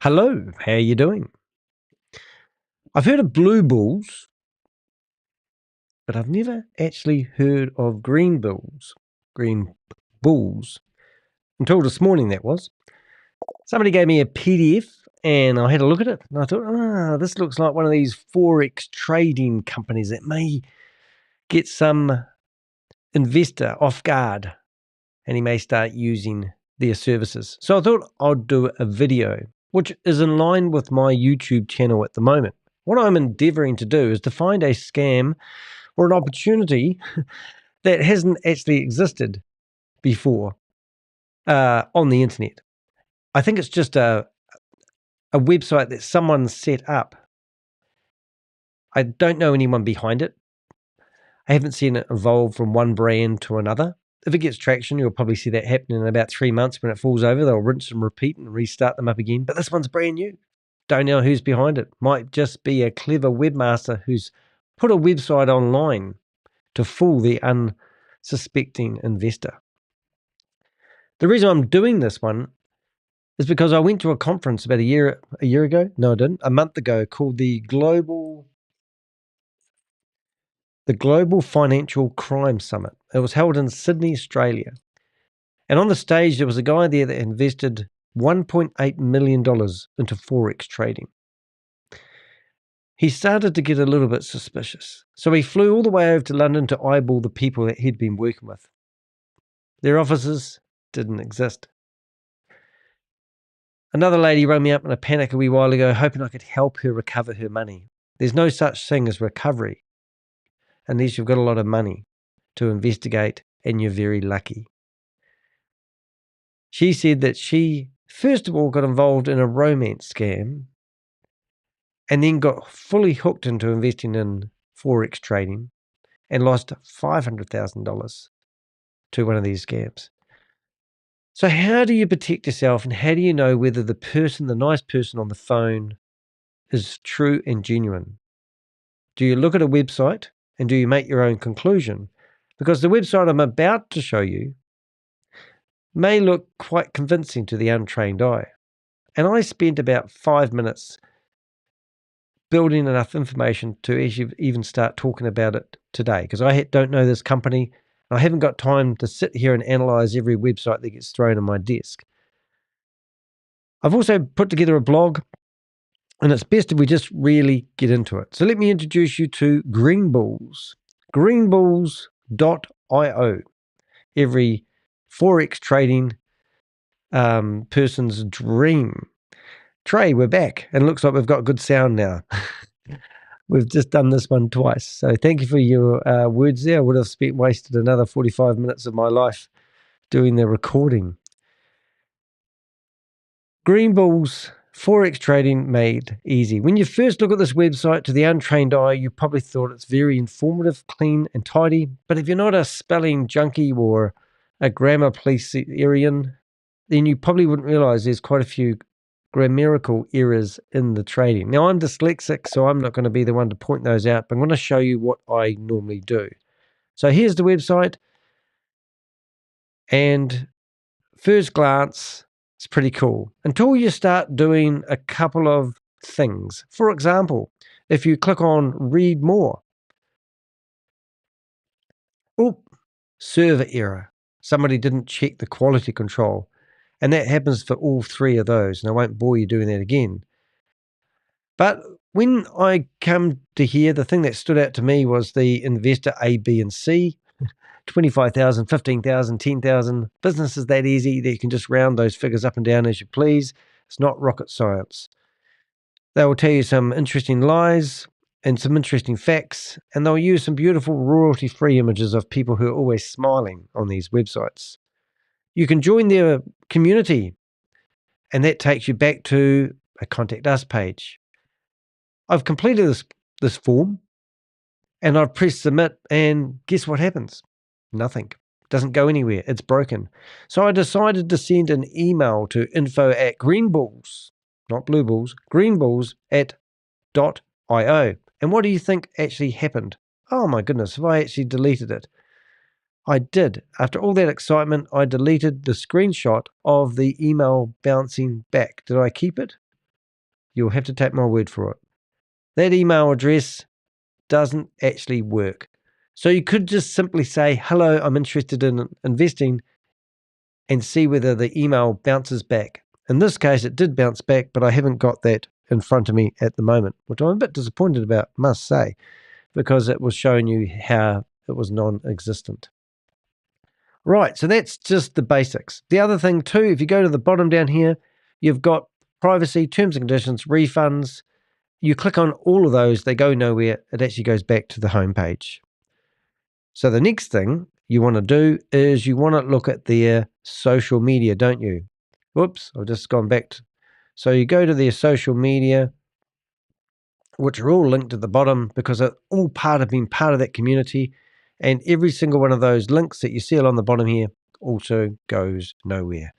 Hello, how are you doing? I've heard of blue bulls, but I've never actually heard of green bulls, until this morning that was. Somebody gave me a PDF and I had a look at it and I thought, this looks like one of these Forex trading companies that may get some investor off guard and he may start using their services. So I thought I'd do a video, which is in line with my YouTube channel at the moment. What I'm endeavoring to do is to find a scam or an opportunity that hasn't actually existed before on the internet. I think it's just a website that someone set up. I don't know anyone behind it. I haven't seen it evolve from one brand to another. If it gets traction, you'll probably see that happening in about 3 months. When it falls over, they'll rinse and repeat and restart them up again. But this one's brand new. Don't know who's behind it. Might just be a clever webmaster who's put a website online to fool the unsuspecting investor. The reason I'm doing this one is because I went to a conference about a year ago. No, I didn't. A month ago, called the Global Financial Crime Summit. It was held in Sydney, Australia. And on the stage, there was a guy there that invested $1.8 million into Forex trading. He started to get a little bit suspicious. So he flew all the way over to London to eyeball the people that he'd been working with. Their offices didn't exist. Another lady rang me up in a panic a wee while ago, hoping I could help her recover her money. There's no such thing as recovery unless you've got a lot of money to investigate and you're very lucky. She said that she, first of all, got involved in a romance scam and then got fully hooked into investing in Forex trading and lost $500,000 to one of these scams. So how do you protect yourself and how do you know whether the nice person on the phone is true and genuine? Do you look at a website and do you make your own conclusion? Because the website I'm about to show you may look quite convincing to the untrained eye. And I spent about 5 minutes building enough information to actually even start talking about it today, because I don't know this company. I haven't got time to sit here and analyze every website that gets thrown on my desk. I've also put together a blog, and it's best if we just really get into it. So let me introduce you to Green Bulls, greenbulls.io, every Forex trading person's dream. Trey, we're back, and it looks like we've got good sound now. We've just done this one twice. So thank you for your words there. I would have wasted another 45 minutes of my life doing the recording. Green Bulls, Forex trading made easy. When you first look at this website, to the untrained eye, you probably thought it's very informative, clean and tidy. But if you're not a spelling junkie or a grammar policearian, then you probably wouldn't realize there's quite a few grammatical errors in the trading. Now, I'm dyslexic, so I'm not going to be the one to point those out, but I'm going to show you what I normally do. So here's the website, and first glance, it's pretty cool until you start doing a couple of things. For example, if you click on read more, server error. Somebody didn't check the quality control. And that happens for all three of those. And I won't bore you doing that again. But when I come to here, the thing that stood out to me was the investor A, B, and C. 25,000, 15,000, 10,000. Business is that easy that you can just round those figures up and down as you please. It's not rocket science. They will tell you some interesting lies and some interesting facts, and they'll use some beautiful royalty-free images of people who are always smiling on these websites. You can join their community, and that takes you back to a Contact Us page. I've completed this form, and I've pressed submit, and guess what happens? Nothing. It doesn't go anywhere. It's broken. So I decided to send an email to info@greenbulls, not blue bulls, greenbulls.io. And what do you think actually happened? Oh my goodness, have I actually deleted it? I did. After all that excitement, I deleted the screenshot of the email bouncing back. Did I keep it? You'll have to take my word for it. That email address doesn't actually work. So you could just simply say, hello, I'm interested in investing, and see whether the email bounces back. In this case, it did bounce back, but I haven't got that in front of me at the moment, which I'm a bit disappointed about, must say, because it was showing you how it was non-existent. Right, so that's just the basics. The other thing too, if you go to the bottom down here, you've got privacy, terms and conditions, refunds. You click on all of those, they go nowhere. It actually goes back to the home page. So the next thing you want to do is you want to look at their social media, don't you? Whoops, I've just gone back. So you go to their social media, which are all linked at the bottom because they're all part of being part of that community. And every single one of those links that you see along the bottom here also goes nowhere.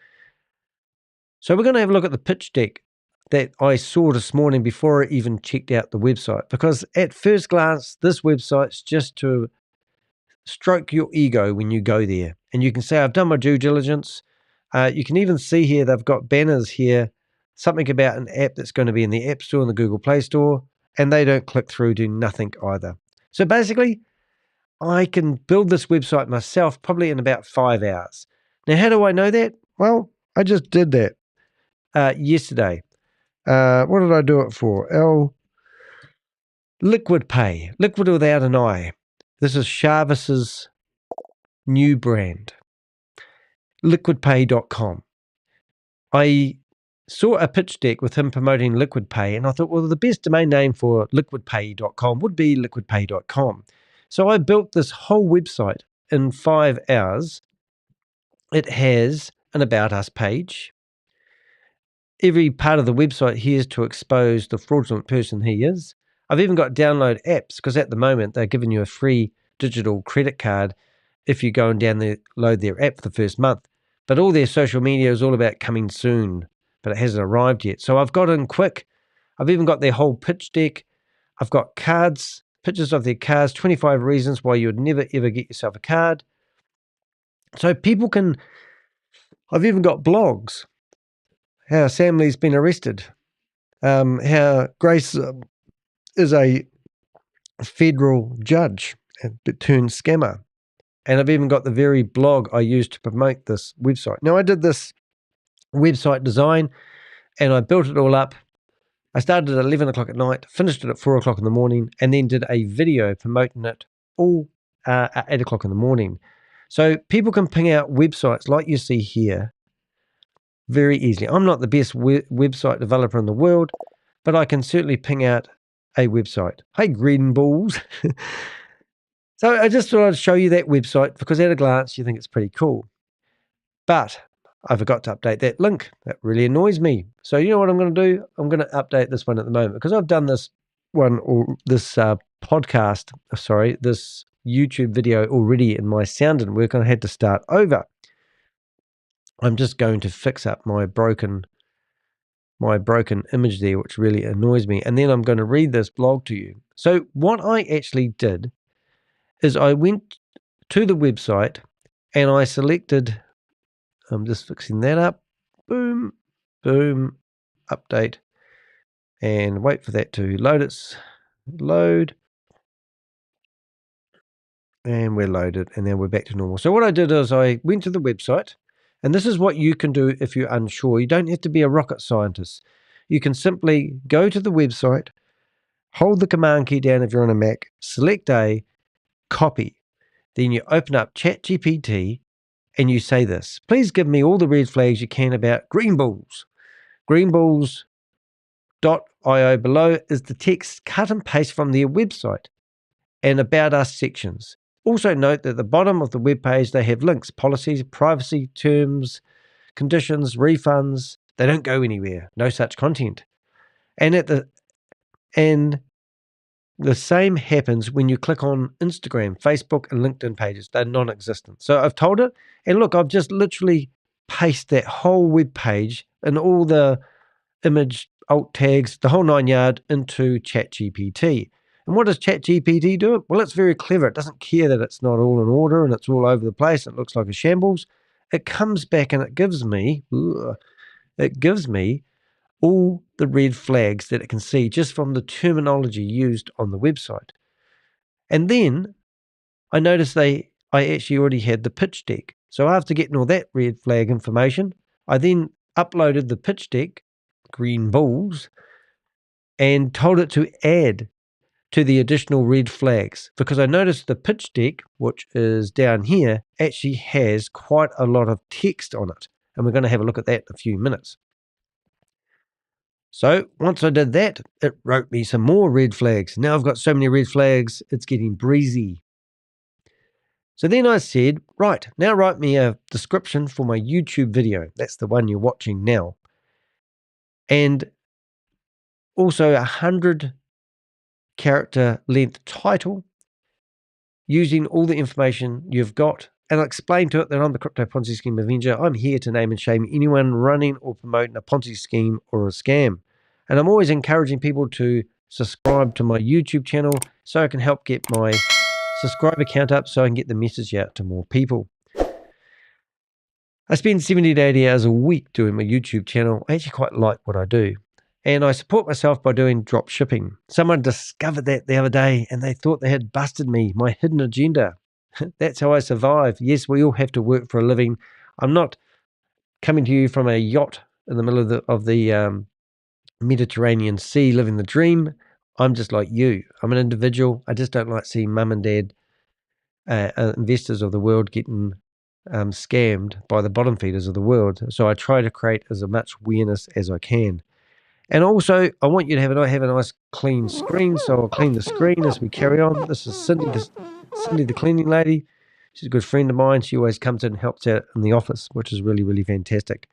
So we're going to have a look at the pitch deck that I saw this morning before I even checked out the website, because at first glance, this website's just to stroke your ego when you go there. And you can say, I've done my due diligence. You can even see here, they've got banners here, something about an app that's going to be in the App Store and the Google Play Store, and they don't click through, do nothing either. So basically, I can build this website myself probably in about 5 hours. Now, how do I know that? Well, I just did that yesterday. What did I do it for? Liquid Pay, liquid without an I. This is Jarvis's new brand, liquidpay.com. I saw a pitch deck with him promoting Liquid Pay, and I thought, well, the best domain name for liquidpay.com would be liquidpay.com. So I built this whole website in 5 hours. It has an About Us page. Every part of the website here is to expose the fraudulent person he is. I've even got download apps, because at the moment they're giving you a free digital credit card if you go and download their app for the first month. But all their social media is all about coming soon, but it hasn't arrived yet. So I've got in quick. I've even got their whole pitch deck. I've got cards, pictures of their cards, 25 reasons why you would never, ever get yourself a card. So people can, I've even got blogs, how Sam Lee's been arrested, how Grace is a federal judge but turned scammer. And I've even got the very blog I used to promote this website. Now, I did this website design and I built it all up. I started at 11 o'clock at night, finished it at 4 o'clock in the morning, and then did a video promoting it all at 8 o'clock in the morning. So people can ping out websites like you see here very easily. I'm not the best website developer in the world, but I can certainly ping out a website. Hey, green balls. So I just thought I'd show you that website because at a glance you think it's pretty cool. But I forgot to update that link. That really annoys me. So you know what I'm going to do? I'm going to update this one at the moment because I've done this one or this podcast, this YouTube video already and my sound didn't work and I had to start over. I'm just going to fix up my broken image there, which really annoys me. And then I'm going to read this blog to you. So what I actually did is I went to the website and I selected, I'm just fixing that up, boom, boom, update, and wait for that to load, and we're loaded, and then we're back to normal. So what I did is I went to the website, and this is what you can do if you're unsure. You don't have to be a rocket scientist. You can simply go to the website, hold the command key down if you're on a Mac, select a, copy. Then you open up ChatGPT and you say this, please give me all the red flags you can about green bulls. Greenbulls.io below is the text cut and paste from their website and About Us sections. Also note that at the bottom of the web page, they have links, policies, privacy, terms, conditions, refunds. They don't go anywhere. No such content. And the same happens when you click on Instagram, Facebook, and LinkedIn pages. They're non-existent. So I've told it, and look, I've just literally pasted that whole web page and all the image alt tags, the whole 9 yard into ChatGPT. And what does ChatGPT do? Well, it's very clever. It doesn't care that it's not all in order and it's all over the place. It looks like a shambles. It comes back and it gives me all the red flags that it can see just from the terminology used on the website. And then I noticed I actually already had the pitch deck. So after getting all that red flag information, I then uploaded the pitch deck, green balls, and told it to add to the additional red flags, because I noticed the pitch deck, which is down here, actually has quite a lot of text on it. And we're going to have a look at that in a few minutes. So once I did that, it wrote me some more red flags. Now I've got so many red flags, it's getting breezy. So then I said, right, now write me a description for my YouTube video. That's the one you're watching now. And also 100-character length title using all the information you've got. And I'll explain to it that I'm the Crypto Ponzi Scheme Avenger. I'm here to name and shame anyone running or promoting a Ponzi scheme or a scam. And I'm always encouraging people to subscribe to my YouTube channel so I can help get my subscriber count up so I can get the message out to more people. I spend 70 to 80 hours a week doing my YouTube channel. I actually quite like what I do. And I support myself by doing drop shipping. Someone discovered that the other day and they thought they had busted me, my hidden agenda. That's how I survive. Yes, we all have to work for a living. I'm not coming to you from a yacht in the middle of the Mediterranean Sea living the dream. I'm just like you. I'm an individual. I just don't like seeing mum and dad, investors of the world, getting scammed by the bottom feeders of the world. So I try to create as much awareness as I can. And also, I want you to have a nice clean screen, so I'll clean the screen as we carry on. This is Cindy, the cleaning lady. She's a good friend of mine. She always comes in and helps out in the office, which is really, really fantastic.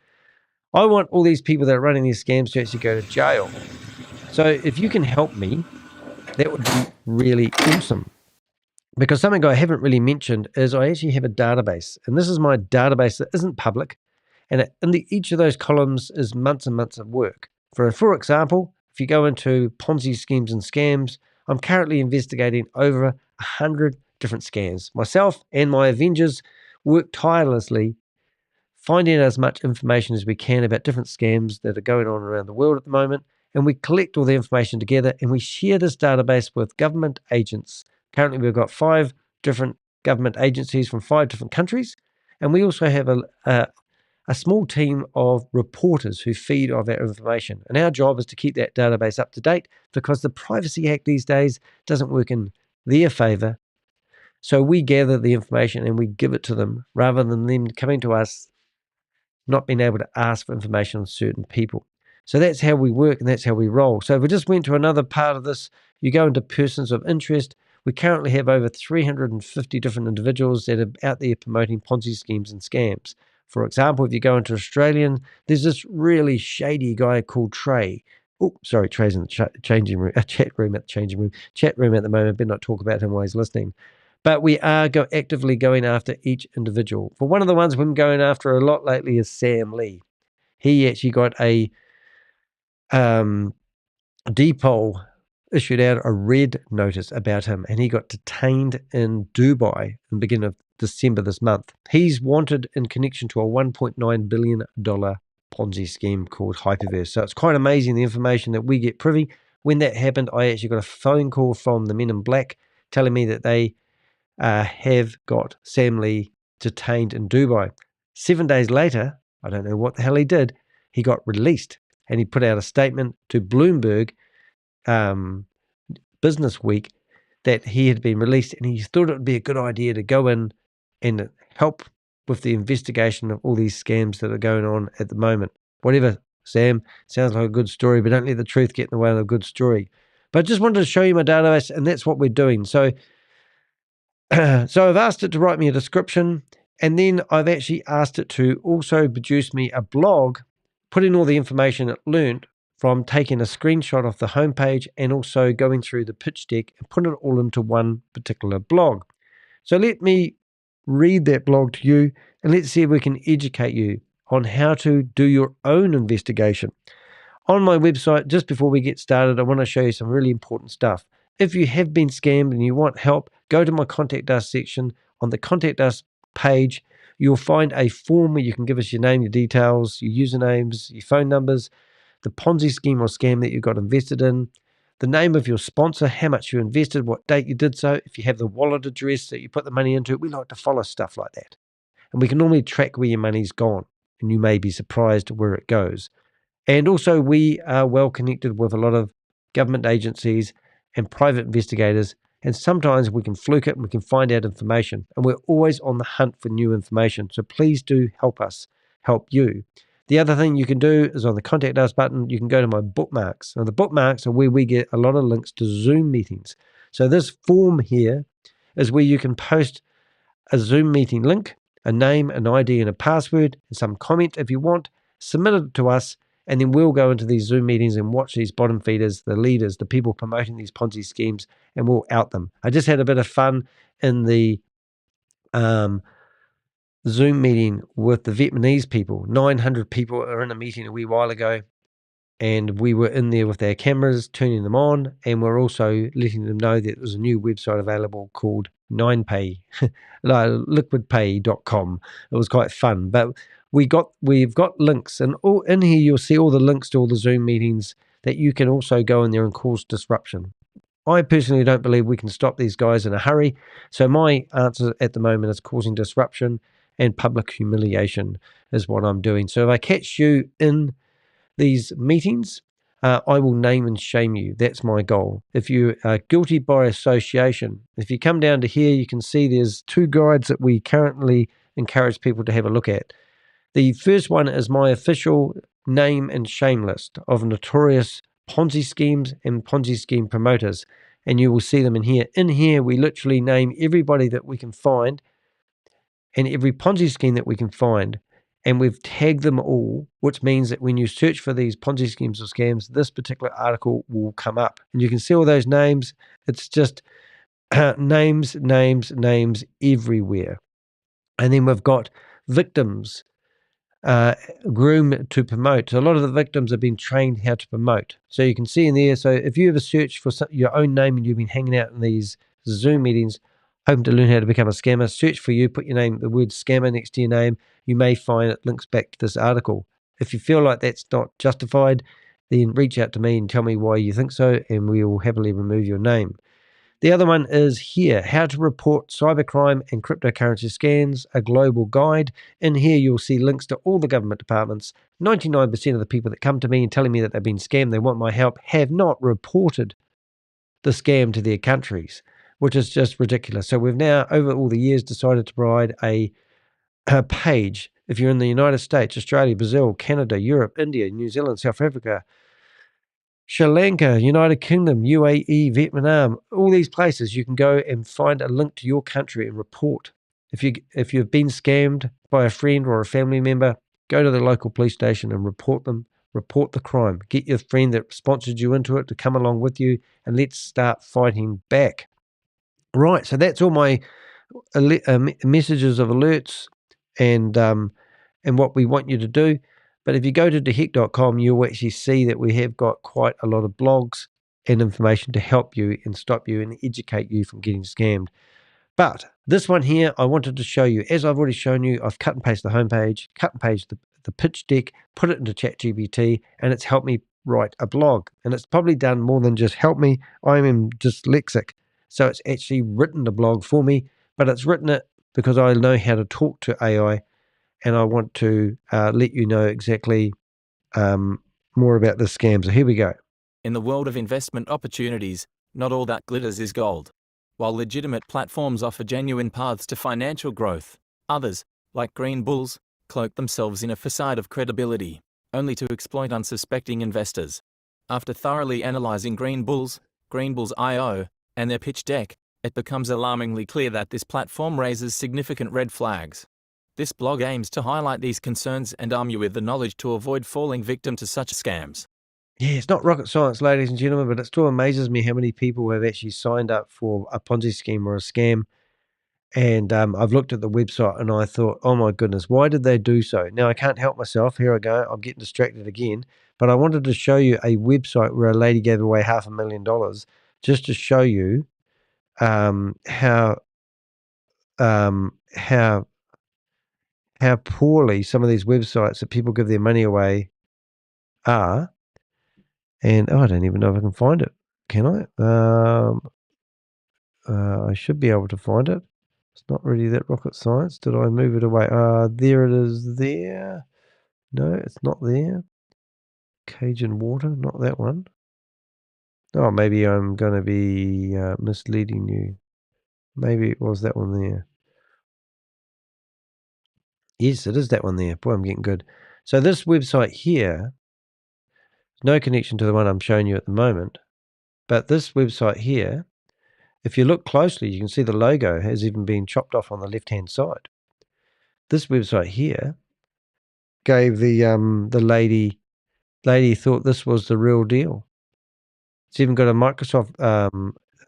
I want all these people that are running these scams to actually go to jail. So if you can help me, that would be really awesome. Because something I haven't really mentioned is I actually have a database. And this is my database that isn't public. And each of those columns is months and months of work. For example, if you go into Ponzi schemes and scams, I'm currently investigating over 100 different scams. Myself and my Avengers work tirelessly finding out as much information as we can about different scams that are going on around the world at the moment. And we collect all the information together and we share this database with government agents. Currently, we've got 5 different government agencies from 5 different countries. And we also have a small team of reporters who feed off our information. And our job is to keep that database up to date because the Privacy Act these days doesn't work in their favor. So we gather the information and we give it to them rather than them coming to us not being able to ask for information on certain people. So that's how we work and that's how we roll. So if we just went to another part of this, you go into persons of interest. We currently have over 350 different individuals that are out there promoting Ponzi schemes and scams. For example, if you go into Australian, there's this really shady guy called Trey. Oh, sorry, Trey's in the changing room, chat room at the moment. Better not talk about him while he's listening. But we are actively going after each individual. For one of the ones we've been going after a lot lately is Sam Lee. He actually got a Depot issued out a red notice about him, and he got detained in Dubai in the beginning of December this month. He's wanted in connection to a $1.9 billion Ponzi scheme called Hyperverse. So it's quite amazing the information that we get privy. When that happened, I actually got a phone call from the Men in Black telling me that they have got Sam Lee detained in Dubai. 7 days later, I don't know what the hell he did, he got released. And he put out a statement to Bloomberg Business Week that he had been released, and he thought it would be a good idea to go in and help with the investigation of all these scams that are going on at the moment. Whatever, Sam, sounds like a good story, but don't let the truth get in the way of a good story. But I just wanted to show you my database, and that's what we're doing. So I've asked it to write me a description, and then I've actually asked it to also produce me a blog, putting all the information it learned from taking a screenshot of the homepage and also going through the pitch deck and putting it all into one particular blog. So let me read that blog to you, and let's see if we can educate you on how to do your own investigation. On my website, just before we get started, I want to show you some really important stuff. If you have been scammed and you want help, go to my Contact Us section. On the Contact Us page, you'll find a form where you can give us your name, your details, your usernames, your phone numbers. the Ponzi scheme or scam that you got invested in, the name of your sponsor, how much you invested, what date you did so, if you have the wallet address that you put the money into. We like to follow stuff like that. And we can normally track where your money's gone, and you may be surprised where it goes. And also, we are well connected with a lot of government agencies and private investigators, and sometimes we can fluke it and we can find out information. And we're always on the hunt for new information. So please do help us help you. The other thing you can do is on the Contact Us button, you can go to my bookmarks. Now, the bookmarks are where we get a lot of links to Zoom meetings. So this form here is where you can post a Zoom meeting link, a name, an ID, and a password, and some comment if you want. Submit it to us, and then we'll go into these Zoom meetings and watch these bottom feeders, the leaders, the people promoting these Ponzi schemes, and we'll out them. I just had a bit of fun in the Zoom meeting with the Vietnamese people. 900 people are in a meeting a wee while ago, and we were in there with our cameras, turning them on, and we're also letting them know that there's a new website available called 9pay, liquidpay.com. It was quite fun, but we've got links, and all in here you'll see all the links to all the Zoom meetings that you can also go in there and cause disruption. I personally don't believe we can stop these guys in a hurry, so my answer at the moment is causing disruption and public humiliation is what I'm doing. So if I catch you in these meetings, I will name and shame you. That's my goal. If you are guilty by association, if you come down to here, you can see there's 2 guides that we currently encourage people to have a look at. The first one is my official name and shame list of notorious Ponzi schemes and Ponzi scheme promoters, and you will see them in here. In here, we literally name everybody that we can find and every Ponzi scheme that we can find, and we've tagged them all, which means that when you search for these Ponzi schemes or scams, this particular article will come up. And you can see all those names. It's just names everywhere. And then we've got victims, groomed to promote. So a lot of the victims have been trained how to promote. So you can see in there, so if you ever search for your own name and you've been hanging out in these Zoom meetings, hoping to learn how to become a scammer, search for you, put your name, the word scammer next to your name. You may find it links back to this article. If you feel like that's not justified, then reach out to me and tell me why you think so, and we will happily remove your name. The other one is here, how to report cybercrime and cryptocurrency scams, a global guide. In here, you'll see links to all the government departments. 99% of the people that come to me and telling me that they've been scammed, they want my help, have not reported the scam to their countries, which is just ridiculous. So we've now, over all the years, decided to provide a page. If you're in the United States, Australia, Brazil, Canada, Europe, India, New Zealand, South Africa, Sri Lanka, United Kingdom, UAE, Vietnam, all these places, you can go and find a link to your country and report. If you've been scammed by a friend or a family member, go to the local police station and report them. Report the crime. Get your friend that sponsored you into it to come along with you, and let's start fighting back. Right, so that's all my messages of alerts and what we want you to do. But if you go to dehek.com, you'll actually see that we have got quite a lot of blogs and information to help you and stop you and educate you from getting scammed. But this one here, I wanted to show you. As I've already shown you, I've cut and pasted the homepage, cut and pasted the pitch deck, put it into ChatGPT, and it's helped me write a blog. And it's probably done more than just help me. I am dyslexic. So it's actually written the blog for me, but it's written it because I know how to talk to AI, and I want to let you know exactly more about the scam. So here we go. In the world of investment opportunities, not all that glitters is gold. While legitimate platforms offer genuine paths to financial growth, others, like green bulls, cloak themselves in a facade of credibility, only to exploit unsuspecting investors. After thoroughly analyzing Green Bulls, I.O., and their pitch deck, it becomes alarmingly clear that this platform raises significant red flags. This blog aims to highlight these concerns and arm you with the knowledge to avoid falling victim to such scams. Yeah, it's not rocket science, ladies and gentlemen, but it still amazes me how many people have actually signed up for a Ponzi scheme or a scam. And I've looked at the website and I thought, oh my goodness, why did they do so? Now, I can't help myself. Here I go. I'm getting distracted again. But I wanted to show you a website where a lady gave away $500,000 just to show you how poorly some of these websites that people give their money away are. And I don't even know if I can find it. Can I? I should be able to find it. It's not really that rocket science. Did I move it away? There it is there. No, it's not there. Cajun water, not that one. Oh, maybe I'm going to be misleading you. Maybe it was that one there. Yes, it is that one there. Boy, I'm getting good. So this website here, no connection to the one I'm showing you at the moment, but this website here, if you look closely, you can see the logo has even been chopped off on the left-hand side. This website here gave the lady thought this was the real deal. It's even got a Microsoft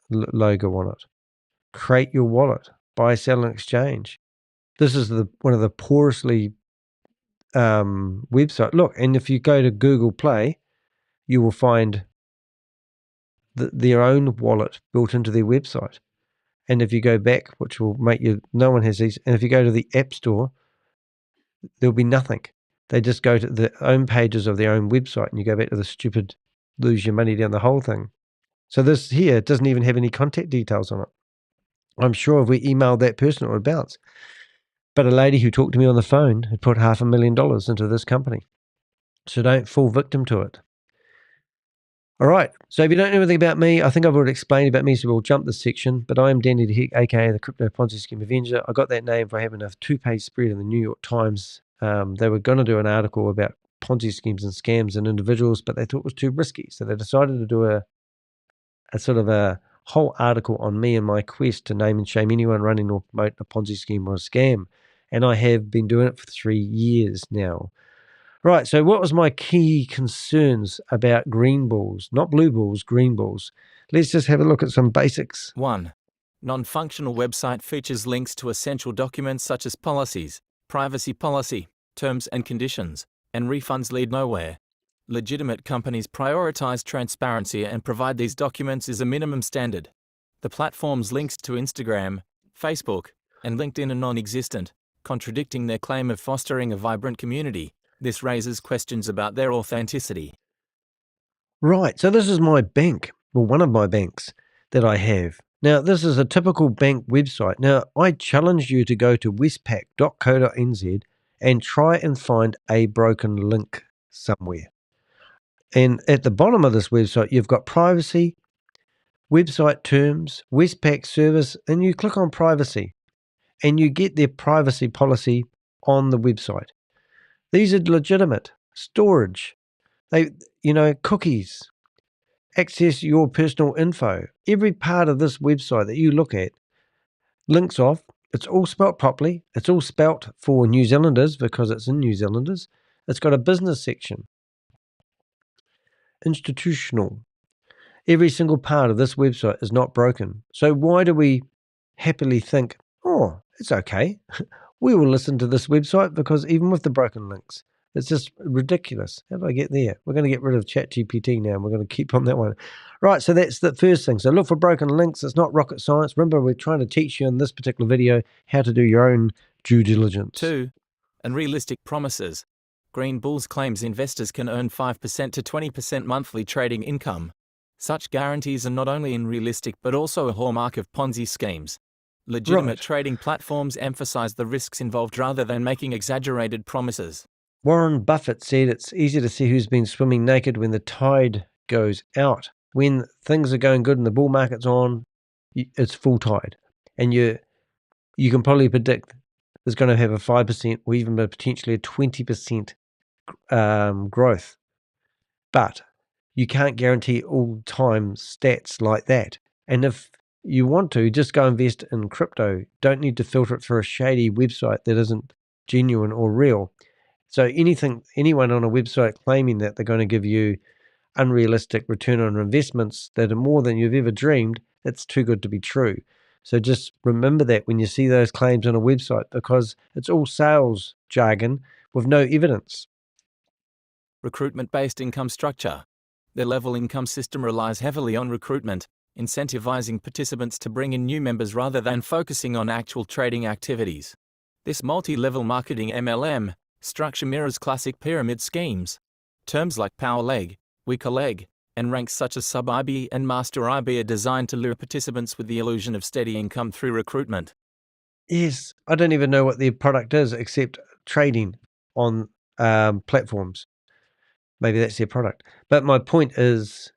logo on it. Create your wallet, buy, sell, and exchange. This is one of the poorly website. Look, and if you go to Google Play, you will find their own wallet built into their website. And if you go back, which will make you, no one has these. And if you go to the App Store, there'll be nothing. They just go to the own pages of their own website, and you go back to the stupid lose your money down the whole thing. So this here doesn't even have any contact details on it. I'm sure if we emailed that person, it would bounce. But a lady who talked to me on the phone had put $500,000 into this company. So don't fall victim to it. All right. So if you don't know anything about me, I think I've already explained about me, so we'll jump this section. But I am Danny de Hek, aka the Crypto Ponzi Scheme Avenger. I got that name for having a 2-page spread in the New York Times. They were going to do an article about Ponzi schemes and scams and individuals, but they thought it was too risky. So they decided to do a sort of a whole article on me and my quest to name and shame anyone running or promoting a Ponzi scheme or a scam. And I have been doing it for 3 years now. Right, so what was my key concerns about green balls? Not blue balls, green balls. Let's just have a look at some basics. 1. Non-functional website features links to essential documents such as policies, privacy policy, terms and conditions, and refunds lead nowhere. Legitimate companies prioritize transparency and provide these documents as a minimum standard. The platform's links to Instagram, Facebook, and LinkedIn are non-existent, contradicting their claim of fostering a vibrant community. This raises questions about their authenticity. Right, so this is my bank, well, one of my banks that I have. Now, this is a typical bank website. Now, I challenge you to go to westpac.co.nz and try and find a broken link somewhere. And at the bottom of this website, you've got privacy, website terms, Westpac service, and you click on privacy and you get their privacy policy on the website. These are legitimate. Storage, cookies, access your personal info. Every part of this website that you look at links off. It's all spelt properly. It's all spelt for New Zealanders because it's in New Zealanders. It's got a business section. Institutional. Every single part of this website is not broken. So why do we happily think, oh, it's okay. We will listen to this website because even with the broken links, it's just ridiculous. How do I get there? We're going to get rid of ChatGPT now, and we're going to keep on that one. Right, so that's the first thing. So look for broken links. It's not rocket science. Remember, we're trying to teach you in this particular video how to do your own due diligence. 2. Unrealistic promises. Green Bulls claims investors can earn 5% to 20% monthly trading income. Such guarantees are not only unrealistic but also a hallmark of Ponzi schemes. Legitimate trading platforms emphasize the risks involved rather than making exaggerated promises. Warren Buffett said it's easy to see who's been swimming naked when the tide goes out. When things are going good and the bull market's on, it's full tide. And you can probably predict there's going to have a 5% or even potentially a 20% growth. But you can't guarantee all-time stats like that. And if you want to, just go invest in crypto. Don't need to filter it for a shady website that isn't genuine or real. So anyone on a website claiming that they're going to give you unrealistic return on investments that are more than you've ever dreamed, it's too good to be true. So just remember that when you see those claims on a website, because it's all sales jargon with no evidence. Recruitment-based income structure. Their level income system relies heavily on recruitment, incentivizing participants to bring in new members rather than focusing on actual trading activities. This multi-level marketing MLM structure mirrors classic pyramid schemes. Terms like power leg, weaker leg, and ranks such as sub-IB and master IB are designed to lure participants with the illusion of steady income through recruitment. Yes, I don't even know what their product is except trading on platforms. Maybe that's their product. But my point is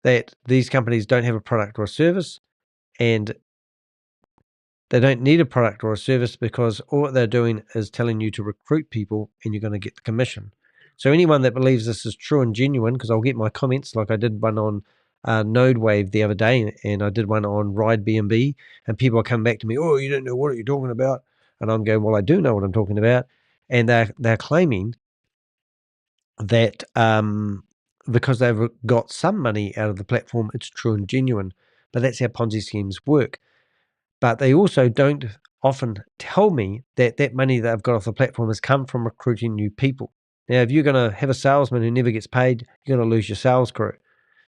that these companies don't have a product or a service, and they don't need a product or a service because all they're doing is telling you to recruit people and you're going to get the commission. So anyone that believes this is true and genuine, because I'll get my comments, like I did one on Node Wave the other day, and I did one on Ride B&B, and people are coming back to me, oh, you don't know what you're talking about. And I'm going, well, I do know what I'm talking about. And they're claiming that because they've got some money out of the platform, it's true and genuine. But that's how Ponzi schemes work. But they also don't often tell me that that money that I've got off the platform has come from recruiting new people. Now, if you're going to have a salesman who never gets paid, you're going to lose your sales crew.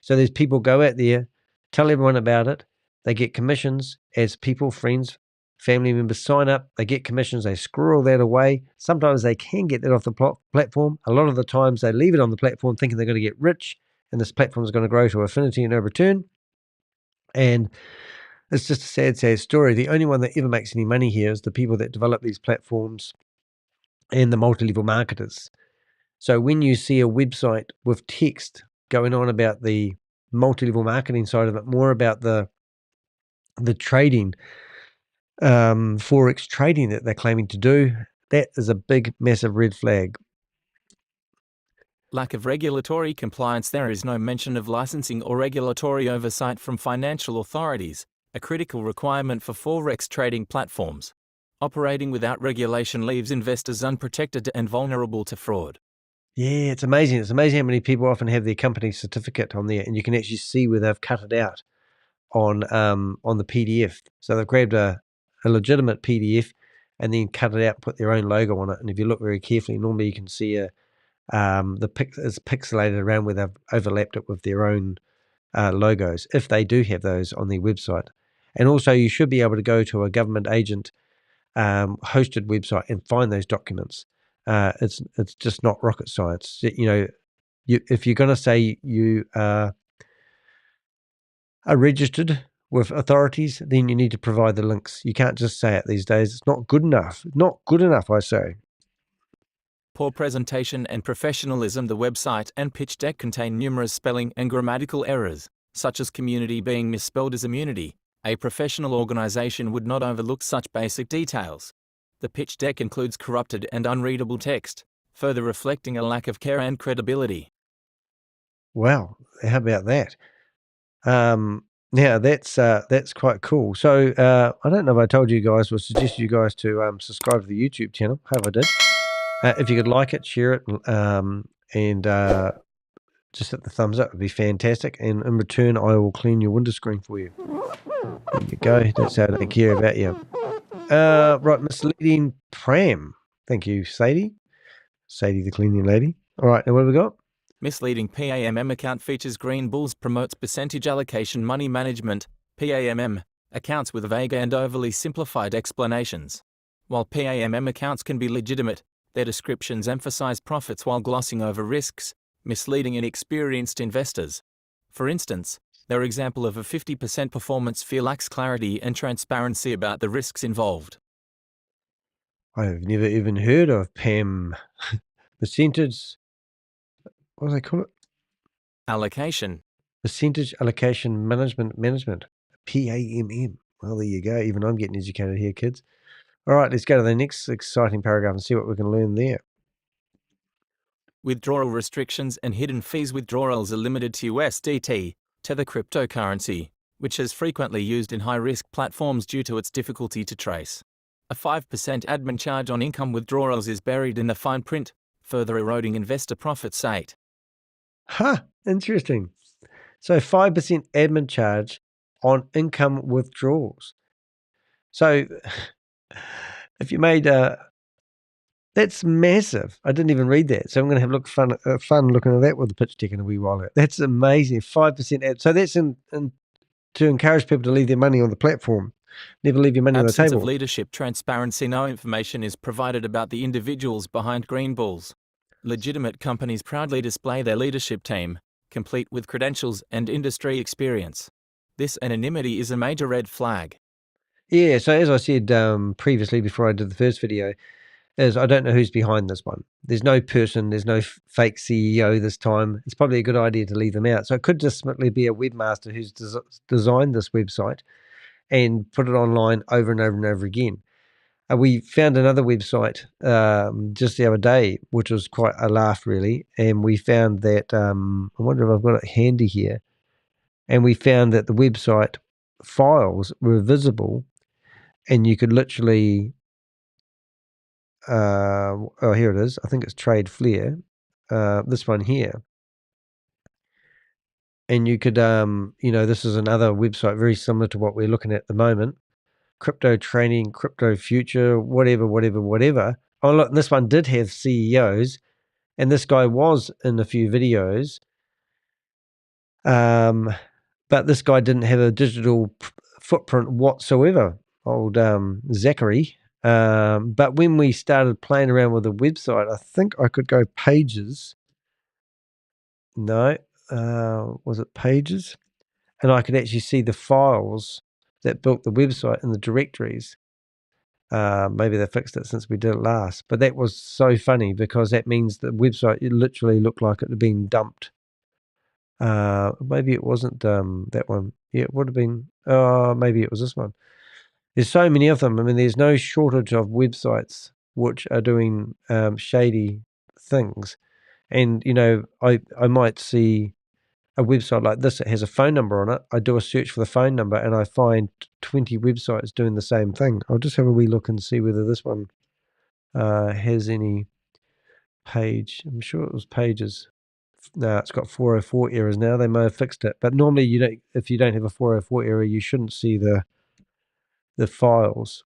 So there's people go out there, tell everyone about it. They get commissions as people, friends, family members sign up. They get commissions. They squirrel that away. Sometimes they can get that off the platform. A lot of the times they leave it on the platform thinking they're going to get rich and this platform is going to grow to affinity and no return. And it's just a sad, sad story. The only one that ever makes any money here is the people that develop these platforms and the multi-level marketers. So when you see a website with text going on about the multi-level marketing side of it, more about the trading, Forex trading that they're claiming to do, that is a big, massive red flag. Lack of regulatory compliance. There is no mention of licensing or regulatory oversight from financial authorities, a critical requirement for Forex trading platforms. Operating without regulation leaves investors unprotected and vulnerable to fraud. Yeah, it's amazing. It's amazing how many people often have their company certificate on there, and you can actually see where they've cut it out on the PDF. So they've grabbed a legitimate PDF and then cut it out, put their own logo on it. And if you look very carefully, normally you can see it's pixelated around where they've overlapped it with their own logos, if they do have those on their website. And also, you should be able to go to a government agent hosted website and find those documents. It's just not rocket science. If you're going to say you are registered with authorities, then you need to provide the links. You can't just say it these days. It's not good enough. Not good enough, I say. Poor presentation and professionalism. The website and pitch deck contain numerous spelling and grammatical errors, such as community being misspelled as immunity. A professional organization would not overlook such basic details. The pitch deck includes corrupted and unreadable text, further reflecting a lack of care and credibility. Wow, how about that? Now that's quite cool. So I don't know if I told you guys or suggested you guys to subscribe to the YouTube channel. Hope I did. If you could like it, share it, and just hit the thumbs up. It'd be fantastic. And in return, I will clean your window screen for you. There you go. That's how I care about you. Right, misleading PRAM. Thank you, Sadie. Sadie, the cleaning lady. All right, now what have we got? Misleading PAMM account features green bulls, promotes percentage allocation money management. PAMM accounts with vague and overly simplified explanations. While PAMM accounts can be legitimate, their descriptions emphasize profits while glossing over risks, misleading inexperienced investors. For instance, their example of a 50% performance fee lacks clarity and transparency about the risks involved. I've never even heard of PAM. Percentage, what do they call it? Allocation. Percentage Allocation Management. PAMM. Well, there you go. Even I'm getting educated here, kids. All right, let's go to the next exciting paragraph and see what we can learn there. Withdrawal restrictions and hidden fees. Withdrawals are limited to USDT, Tether cryptocurrency, which is frequently used in high-risk platforms due to its difficulty to trace. A 5% admin charge on income withdrawals is buried in the fine print, further eroding investor profits. 8. Interesting. So 5% admin charge on income withdrawals. So if you made that's massive. I didn't even read that. So I'm going to have fun looking at that with the pitch deck in a wee while. That's amazing. 5% ad. So that's in to encourage people to leave their money on the platform. Never leave your money on the Absence table. of leadership transparency. No information is provided about the individuals behind green bulls. Legitimate companies proudly display their leadership team, complete with credentials and industry experience. This anonymity is a major red flag. Yeah, so as I said previously before I did the first video, is I don't know who's behind this one. There's no person, there's no fake CEO this time. It's probably a good idea to leave them out. So it could just simply be a webmaster who's designed this website and put it online over and over and over again. We found another website just the other day, which was quite a laugh, really. And we found that, I wonder if I've got it handy here. And we found that the website files were visible and you could literally, oh, here it is. I think it's Trade Flair, this one here. And you could, this is another website very similar to what we're looking at the moment. Crypto training, crypto future, whatever. Oh, look, this one did have CEOs, and this guy was in a few videos. But this guy didn't have a digital footprint whatsoever, old Zachary. But when we started playing around with the website, I think I could go pages. No, was it pages? And I could actually see the files that built the website in the directories. Maybe they fixed it since we did it last. But that was so funny because that means the website, it literally looked like it had been dumped. Maybe it wasn't that one. Yeah, it would have been. Maybe it was this one. There's so many of them. I mean, there's no shortage of websites which are doing shady things. And, I might see a website like this that has a phone number on it. I do a search for the phone number and I find 20 websites doing the same thing. I'll just have a wee look and see whether this one has any page. I'm sure it was pages. No, it's got 404 errors now. They may have fixed it. But normally you don't, if you don't have a 404 error, you shouldn't see the files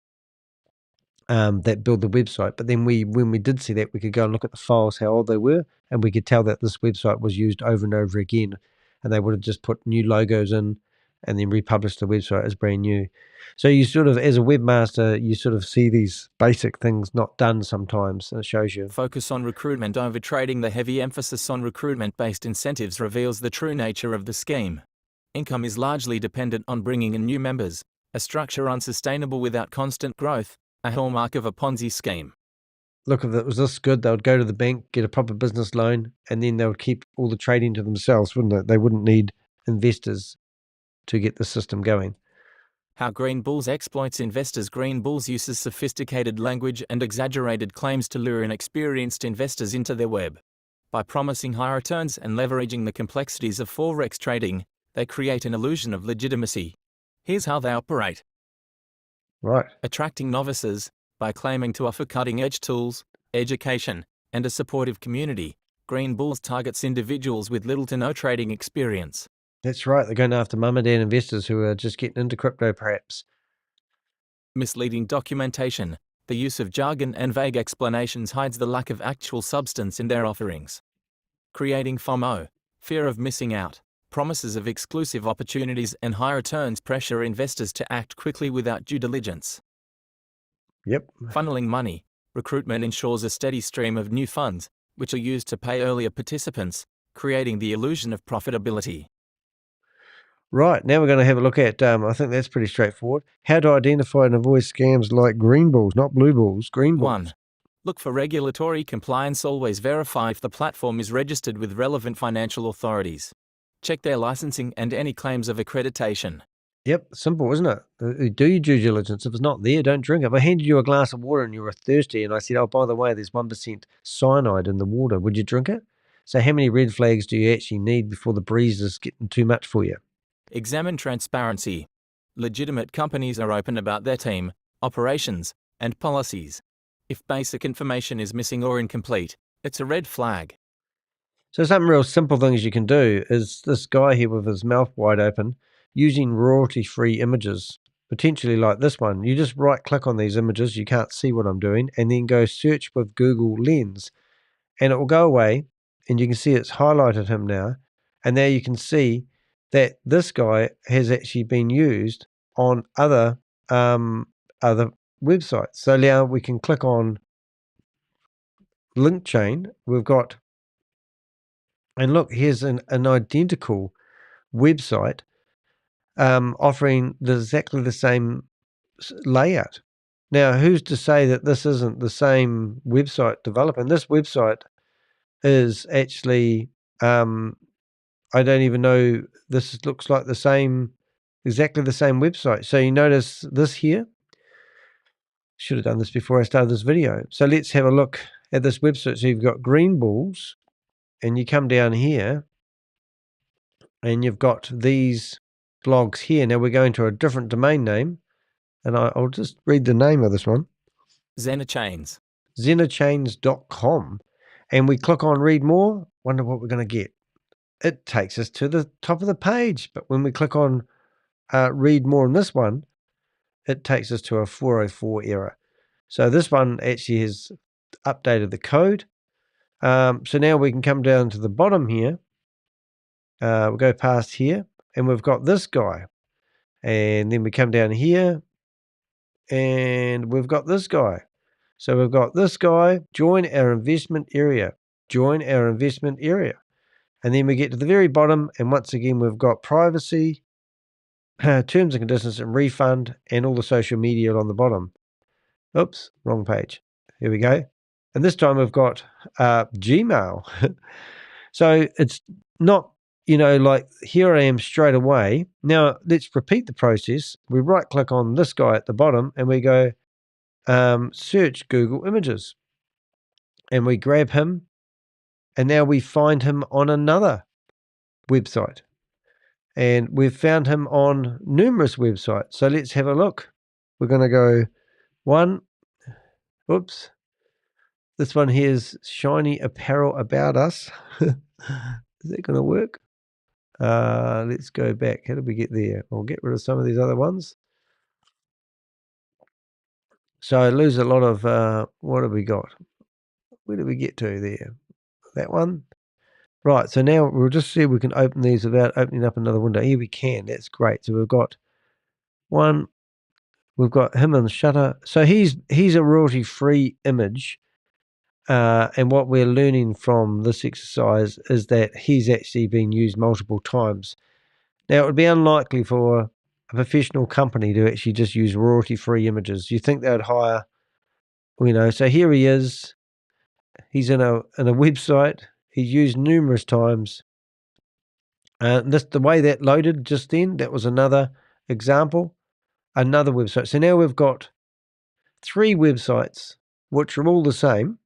that build the website. But then when we did see that, we could go and look at the files, how old they were, and we could tell that this website was used over and over again. And they would have just put new logos in and then republished the website as brand new. So you sort of, as a webmaster, you sort of see these basic things not done sometimes. And it shows you. Focus on recruitment over trading. The heavy emphasis on recruitment-based incentives reveals the true nature of the scheme. Income is largely dependent on bringing in new members, a structure unsustainable without constant growth, a hallmark of a Ponzi scheme. Look, if it was this good, they would go to the bank, get a proper business loan, and then they would keep all the trading to themselves, wouldn't it? They wouldn't need investors to get the system going. How Green Bulls exploits investors. Green Bulls uses sophisticated language and exaggerated claims to lure inexperienced investors into their web. By promising high returns and leveraging the complexities of Forex trading, they create an illusion of legitimacy. Here's how they operate. Right. Attracting novices. By claiming to offer cutting-edge tools, education, and a supportive community, Green Bulls targets individuals with little to no trading experience. That's right. They're going after mum and dad investors who are just getting into crypto, perhaps. Misleading documentation. The use of jargon and vague explanations hides the lack of actual substance in their offerings. Creating FOMO, fear of missing out. Promises of exclusive opportunities and high returns pressure investors to act quickly without due diligence. Yep. Funneling money. Recruitment ensures a steady stream of new funds, which are used to pay earlier participants, creating the illusion of profitability. Right. Now we're going to have a look at, I think that's pretty straightforward. How to identify and avoid scams like green bulls, not blue bulls, green bulls. 1. Look for regulatory compliance. Always verify if the platform is registered with relevant financial authorities. Check their licensing and any claims of accreditation. Yep, simple, isn't it? Do your due diligence. If it's not there, don't drink it. If I handed you a glass of water and you were thirsty and I said, oh, by the way, there's 1% cyanide in the water, would you drink it? So how many red flags do you actually need before the breeze is getting too much for you? Examine transparency. Legitimate companies are open about their team, operations, and policies. If basic information is missing or incomplete, it's a red flag. So some real simple things you can do is this guy here with his mouth wide open, using royalty-free images, potentially like this one. You just right-click on these images, you can't see what I'm doing, and then go search with Google Lens, and it will go away, and you can see it's highlighted him now, and now you can see that this guy has actually been used on other websites. So now we can click on link chain. We've got And look, here's an identical website offering exactly the same layout. Now, who's to say that this isn't the same website developer? And this website is actually, I don't even know, this looks like exactly the same website. So you notice this here. Should have done this before I started this video. So let's have a look at this website. So you've got Green Bulls, and you come down here, and you've got these blogs here. Now we're going to a different domain name, and I'll just read the name of this one. Xenochains. Xenochains.com. And we click on read more. Wonder what we're going to get. It takes us to the top of the page. But when we click on read more on this one, it takes us to a 404 error. So this one actually has updated the code. So now we can come down to the bottom here. We'll go past here, and we've got this guy. And then we come down here, and we've got this guy. So we've got this guy, join our investment area. Join our investment area. And then we get to the very bottom, and once again, we've got privacy, terms and conditions, and refund, and all the social media on the bottom. Oops, wrong page. Here we go. And this time we've got Gmail. So it's not, like here I am straight away. Now let's repeat the process. We right click on this guy at the bottom, and we go search Google Images. And we grab him, and now we find him on another website. And we've found him on numerous websites. So let's have a look. We're going to go one. Oops. This one here is Shiny Apparel About Us. Is that going to work? Let's go back. How did we get there? I'll get rid of some of these other ones. So I lose a lot of, what have we got? Where did we get to there? That one? Right, so now we'll just see if we can open these without opening up another window. Here we can. That's great. So we've got one. We've got him on Shutter. So he's a royalty-free image. And what we're learning from this exercise is that he's actually been used multiple times. Now, it would be unlikely for a professional company to actually just use royalty-free images. You think they would hire, so here he is. He's in a website. He's used numerous times. The way that loaded just then, that was another example, another website. So now we've got 3 websites, which are all the same,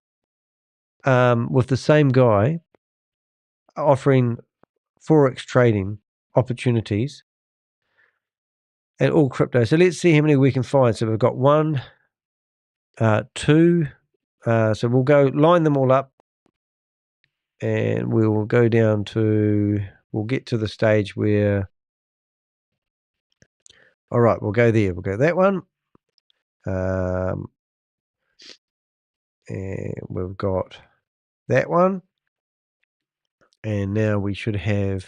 with the same guy offering Forex trading opportunities and all crypto. So let's see how many we can find. So we've got 1, 2. So we'll go line them all up, and we'll go down to, we'll get to the stage where, all right, we'll go there. We'll go that one. And we've got that one. And now we should have,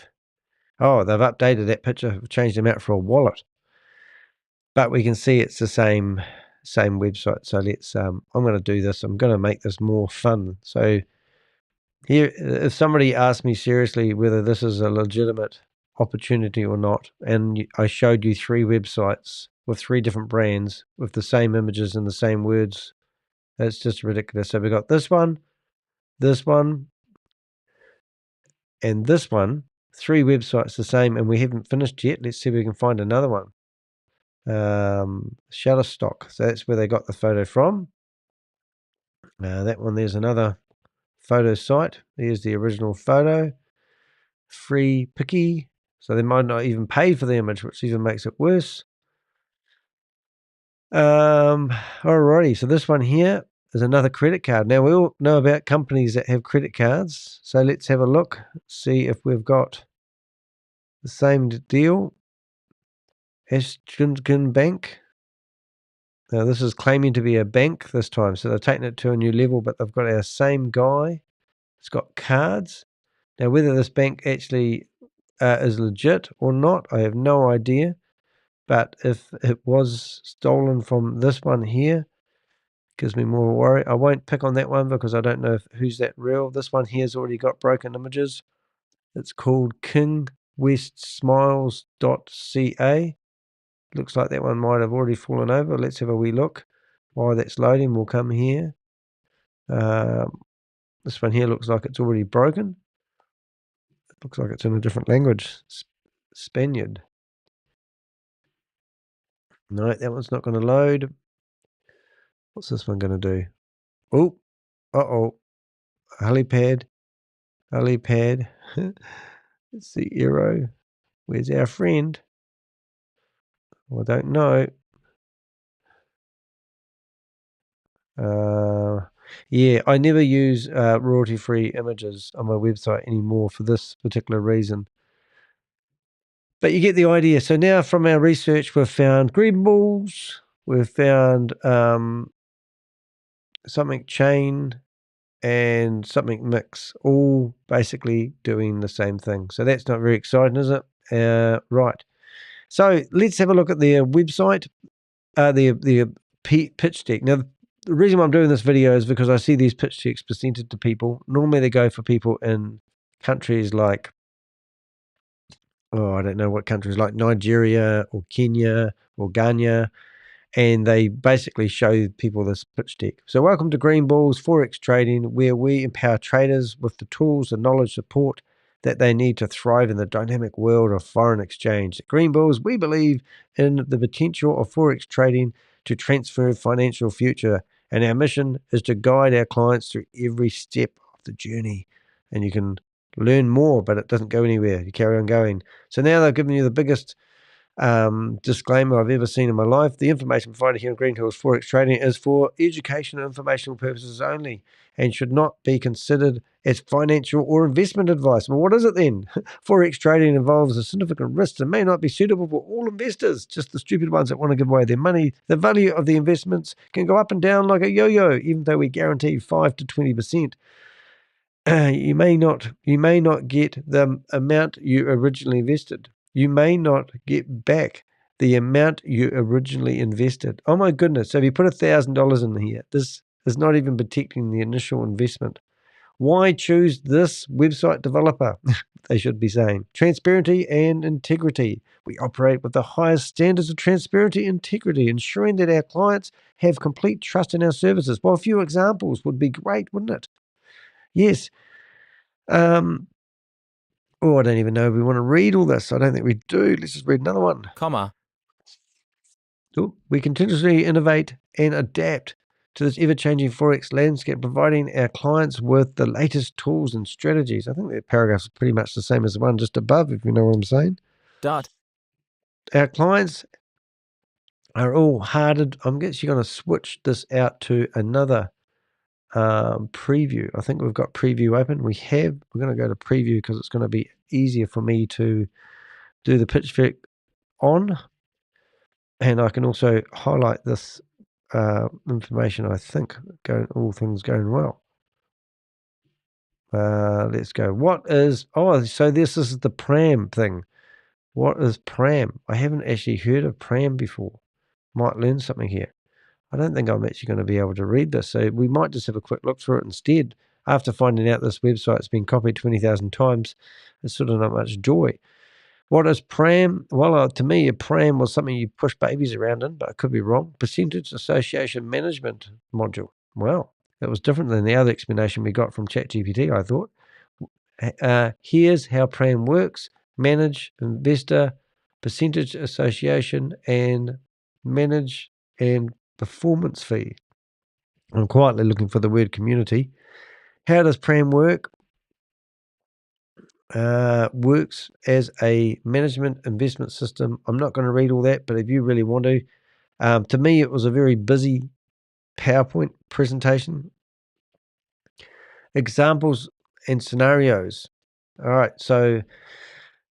they've updated that picture, changed them out for a wallet. But we can see it's the same website. So let's, I'm going to do this. I'm going to make this more fun. So here, if somebody asked me seriously whether this is a legitimate opportunity or not, and I showed you 3 websites with 3 different brands with the same images and the same words, that's just ridiculous. So we've got this one, and this one, 3 websites the same, and we haven't finished yet. Let's see if we can find another one. Shutterstock. So that's where they got the photo from. That one, there's another photo site. There's the original photo. Free picky. So they might not even pay for the image, which even makes it worse. Alrighty. So this one here is another credit card. Now we all know about companies that have credit cards. So let's have a look, see if we've got the same deal. Ashton Bank. Now this is claiming to be a bank this time. So they're taking it to a new level, but they've got our same guy. It's got cards. Now whether this bank actually is legit or not, I have no idea. But if it was stolen from this one here, gives me more worry. I won't pick on that one because I don't know who's that real. This one here has already got broken images. It's called kingwestsmiles.ca. Looks like that one might have already fallen over. Let's have a wee look. While that's loading, we'll come here. This one here looks like it's already broken. It looks like it's in a different language. Spaniard. No, that one's not going to load. What's this one going to do? Oh, uh-oh. Helipad. It's the arrow. Where's our friend? Well, I don't know. Yeah, I never use royalty-free images on my website anymore for this particular reason. But you get the idea. So now from our research, we've found green balls, we've found something chain, and something mix, all basically doing the same thing. So that's not very exciting, is it? Right. So let's have a look at their website, the pitch deck. Now, the reason why I'm doing this video is because I see these pitch decks presented to people. Normally they go for people in countries like, I don't know what countries, like Nigeria or Kenya or Ghana, and they basically show people this pitch deck. So welcome to Green Balls Forex Trading, where we empower traders with the tools and knowledge support that they need to thrive in the dynamic world of foreign exchange. At Green Balls, we believe in the potential of Forex trading to transform financial future, and our mission is to guide our clients through every step of the journey. And you can learn more, but it doesn't go anywhere. You carry on going. So now they've given you the biggest disclaimer I've ever seen in my life. The information provided here in Green Hills Forex Trading is for education and informational purposes only and should not be considered as financial or investment advice. Well, what is it then? Forex trading involves a significant risk and may not be suitable for all investors, just the stupid ones that want to give away their money. The value of the investments can go up and down like a yo-yo, even though we guarantee 5 to 20%. You may not get the amount you originally invested. You may not get back the amount you originally invested. Oh my goodness. So if you put $1,000 in here, this is not even protecting the initial investment. Why choose this website developer? They should be saying. Transparency and integrity. We operate with the highest standards of transparency and integrity, ensuring that our clients have complete trust in our services. Well, a few examples would be great, wouldn't it? Yes. I don't even know if we want to read all this. I don't think we do. Let's just read another one. Comma. We continuously innovate and adapt to this ever-changing Forex landscape, providing our clients with the latest tools and strategies. I think that paragraph's pretty much the same as the one just above, if you know what I'm saying. Dot. Our clients are all hardened. I'm actually going to switch this out to another preview. I think we've got preview open. We're going to go to preview because it's going to be easier for me to do the pitch deck on, and I can also highlight this information. I think all things going well. Let's go. So this is the PRAM thing. What is PRAM? I haven't actually heard of PRAM before. Might learn something here. I don't think I'm actually going to be able to read this, so we might just have a quick look through it instead. After finding out this website's been copied 20,000 times, it's sort of not much joy. What is PRAM? Well, to me, a PRAM was something you push babies around in, but I could be wrong. Percentage Association Management Module. Well, that was different than the other explanation we got from ChatGPT, I thought. Here's how PRAM works. Manage, investor, percentage association, and manage and performance fee. I'm quietly looking for the word community. How does PRAM work? Works as a management investment system. I'm not going to read all that, but if you really want to me, it was a very busy PowerPoint presentation. Examples and scenarios. All right, so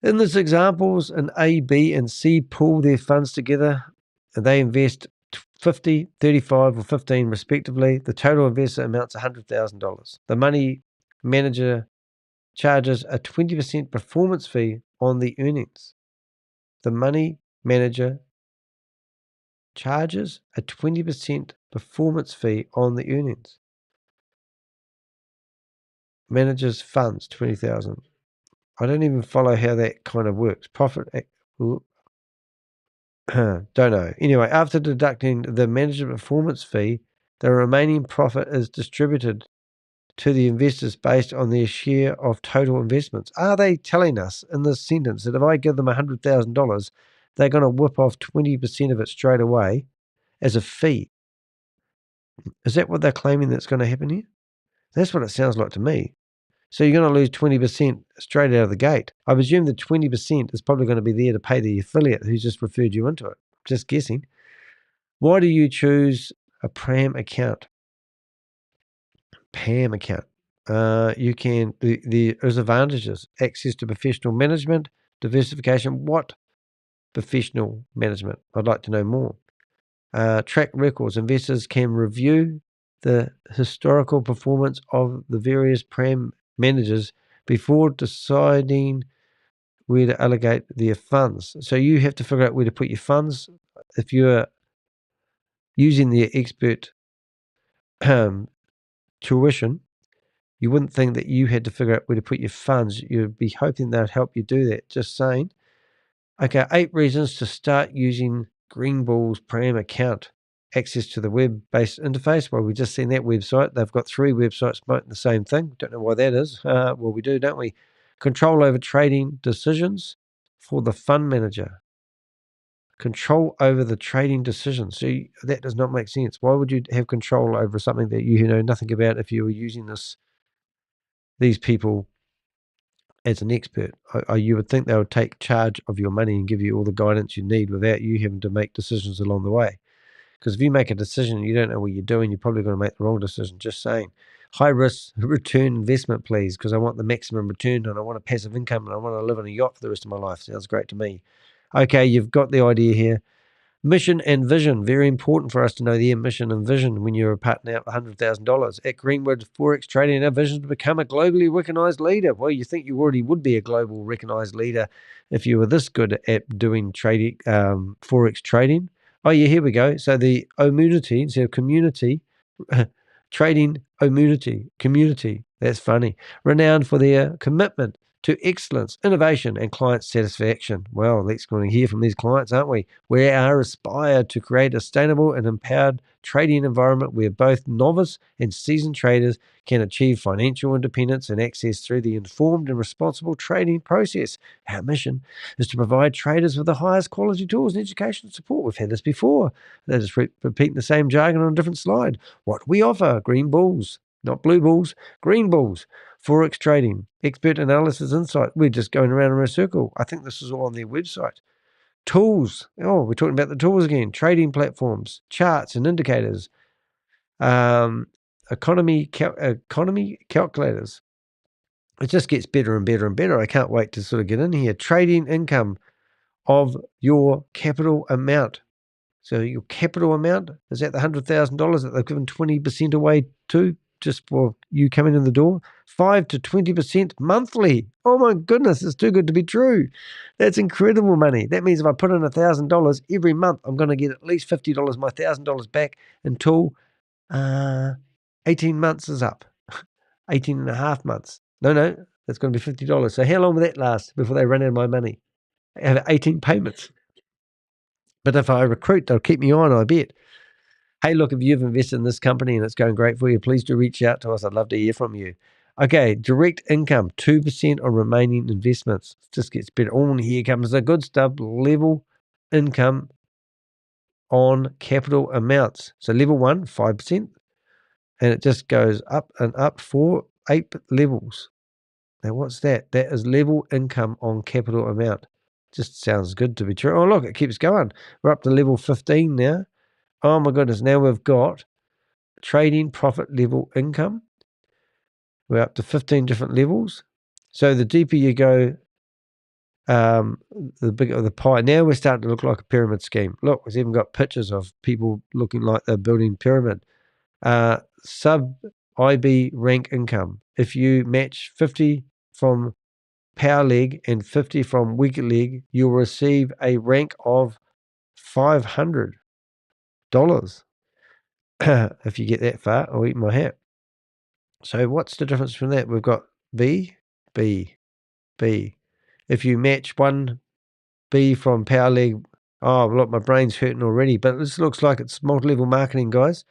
in this examples, an A, B, and C pool their funds together, and they invest 50, 35, or 15 respectively. The total invested amounts $100,000. The money manager charges a 20% performance fee on the earnings. The money manager charges a 20% performance fee on the earnings. Manager's funds, 20,000. I don't even follow how that kind of works. Don't know. Anyway, after deducting the management performance fee, the remaining profit is distributed to the investors based on their share of total investments. Are they telling us in this sentence that if I give them $100,000, they're going to whip off 20% of it straight away as a fee? Is that what they're claiming that's going to happen here? That's what it sounds like to me. So you're going to lose 20% straight out of the gate. I presume the 20% is probably going to be there to pay the affiliate who's just referred you into it. Just guessing. Why do you choose a PRAM account? PAM account. There's advantages. Access to professional management, diversification. What professional management? I'd like to know more. Track records. Investors can review the historical performance of the various PRAM managers before deciding where to allocate their funds. So you have to figure out where to put your funds. If you're using their expert tuition, you wouldn't think that you had to figure out where to put your funds. You'd be hoping they'd help you do that. Just saying. Okay, 8 reasons to start using Green Bull's PRAM account. Access to the web-based interface. Well, we've just seen that website. They've got 3 websites promoting the same thing. Don't know why that is. Well, we do, don't we? Control over trading decisions for the fund manager. Control over the trading decisions. See, that does not make sense. Why would you have control over something that you know nothing about if you were using these people as an expert? You would think they would take charge of your money and give you all the guidance you need without you having to make decisions along the way. Because if you make a decision and you don't know what you're doing, you're probably going to make the wrong decision. Just saying. High risk return investment, please, because I want the maximum return and I want a passive income and I want to live on a yacht for the rest of my life. Sounds great to me. Okay, you've got the idea here. Mission and vision. Very important for us to know their mission and vision when you're parting out $100,000. At Greenwood Forex Trading, our vision to become a globally recognized leader. Well, you think you already would be a global recognized leader if you were this good at doing trading, Forex trading. Oh, yeah, here we go. So the community, instead of community, trading community. That's funny. Renowned for their commitment to excellence, innovation, and client satisfaction. Well, let's go and hear from these clients, aren't we? We are aspired to create a sustainable and empowered trading environment where both novice and seasoned traders can achieve financial independence and access through the informed and responsible trading process. Our mission is to provide traders with the highest quality tools and education support. We've had this before. They're just repeating the same jargon on a different slide. What we offer, green bulls, not blue bulls, green bulls. Forex trading, expert analysis insight. We're just going around in a circle. I think this is all on their website. Tools. Oh, we're talking about the tools again. Trading platforms, charts and indicators. Economy calculators. It just gets better and better and better. I can't wait to sort of get in here. Trading income of your capital amount. So your capital amount, is that the $100,000 that they've given 20% away to just for you coming in the door? 5 to 20% monthly. Oh my goodness, it's too good to be true. That's incredible money. That means if I put in $1,000 every month, I'm going to get at least $50, my $1,000 back until 18 months is up. 18 and a half months. No, that's going to be $50. So how long will that last before they run out of my money? I have 18 payments. But if I recruit, they'll keep me on, I bet. Hey, look, if you've invested in this company and it's going great for you, please do reach out to us. I'd love to hear from you. Okay, direct income, 2% on remaining investments. It just gets better. Oh, and here comes the good stuff. Level income on capital amounts. So level 1, 5%. And it just goes up and up for 8 levels. Now, what's that? That is level income on capital amount. Just sounds good to be true. Oh, look, it keeps going. We're up to level 15 now. Oh, my goodness. Now we've got trading profit level income. We're up to 15 different levels. So the deeper you go, the bigger the pie. Now we're starting to look like a pyramid scheme. Look, we've even got pictures of people looking like they're building pyramid. Sub IB rank income. If you match 50 from power leg and 50 from weak leg, you'll receive a rank of $500. If you get that far, I'll eat my hat. So what's the difference from that? We've got B, B. If you match 1B from Power Leg, oh, look, my brain's hurting already. But this looks like it's multi-level marketing, guys,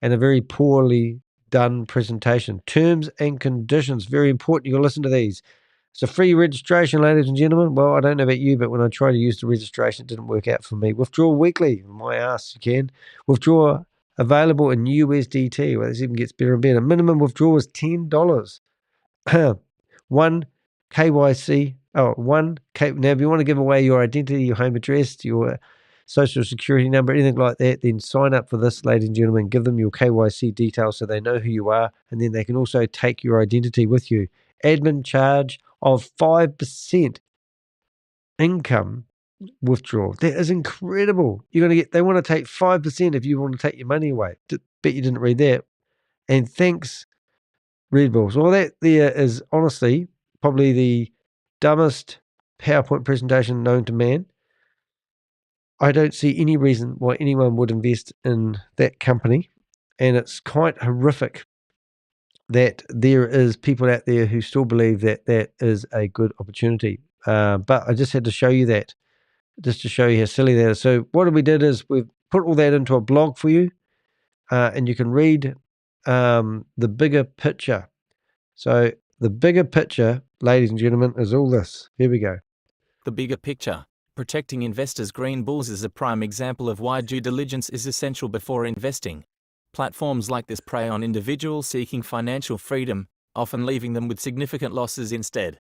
and a very poorly done presentation. Terms and conditions, very important. You'll listen to these. It's a free registration, ladies and gentlemen. Well, I don't know about you, but when I tried to use the registration, it didn't work out for me. Withdrawal weekly. My ass, you can. Withdraw available in USDT. Well, this even gets better and better. Minimum withdrawal is $10. One KYC. Oh, one K. Now, if you want to give away your identity, your home address, your social security number, anything like that, then sign up for this, ladies and gentlemen. Give them your KYC details so they know who you are, and then they can also take your identity with you. Admin charge of 5% income withdrawal. That is incredible. They want to take 5% if you want to take your money away. Bet you didn't read that. And thanks, Red Bulls. Well, that there is honestly probably the dumbest PowerPoint presentation known to man. I don't see any reason why anyone would invest in that company. And it's quite horrific that there is people out there who still believe that that is a good opportunity. But I just had to show you that, just to show you how silly that is. So what we did is we've put all that into a blog for you, and you can read the bigger picture. So the bigger picture, ladies and gentlemen, is all this. Here we go. The bigger picture. Protecting investors' green bulls is a prime example of why due diligence is essential before investing. Platforms like this prey on individuals seeking financial freedom, often leaving them with significant losses instead.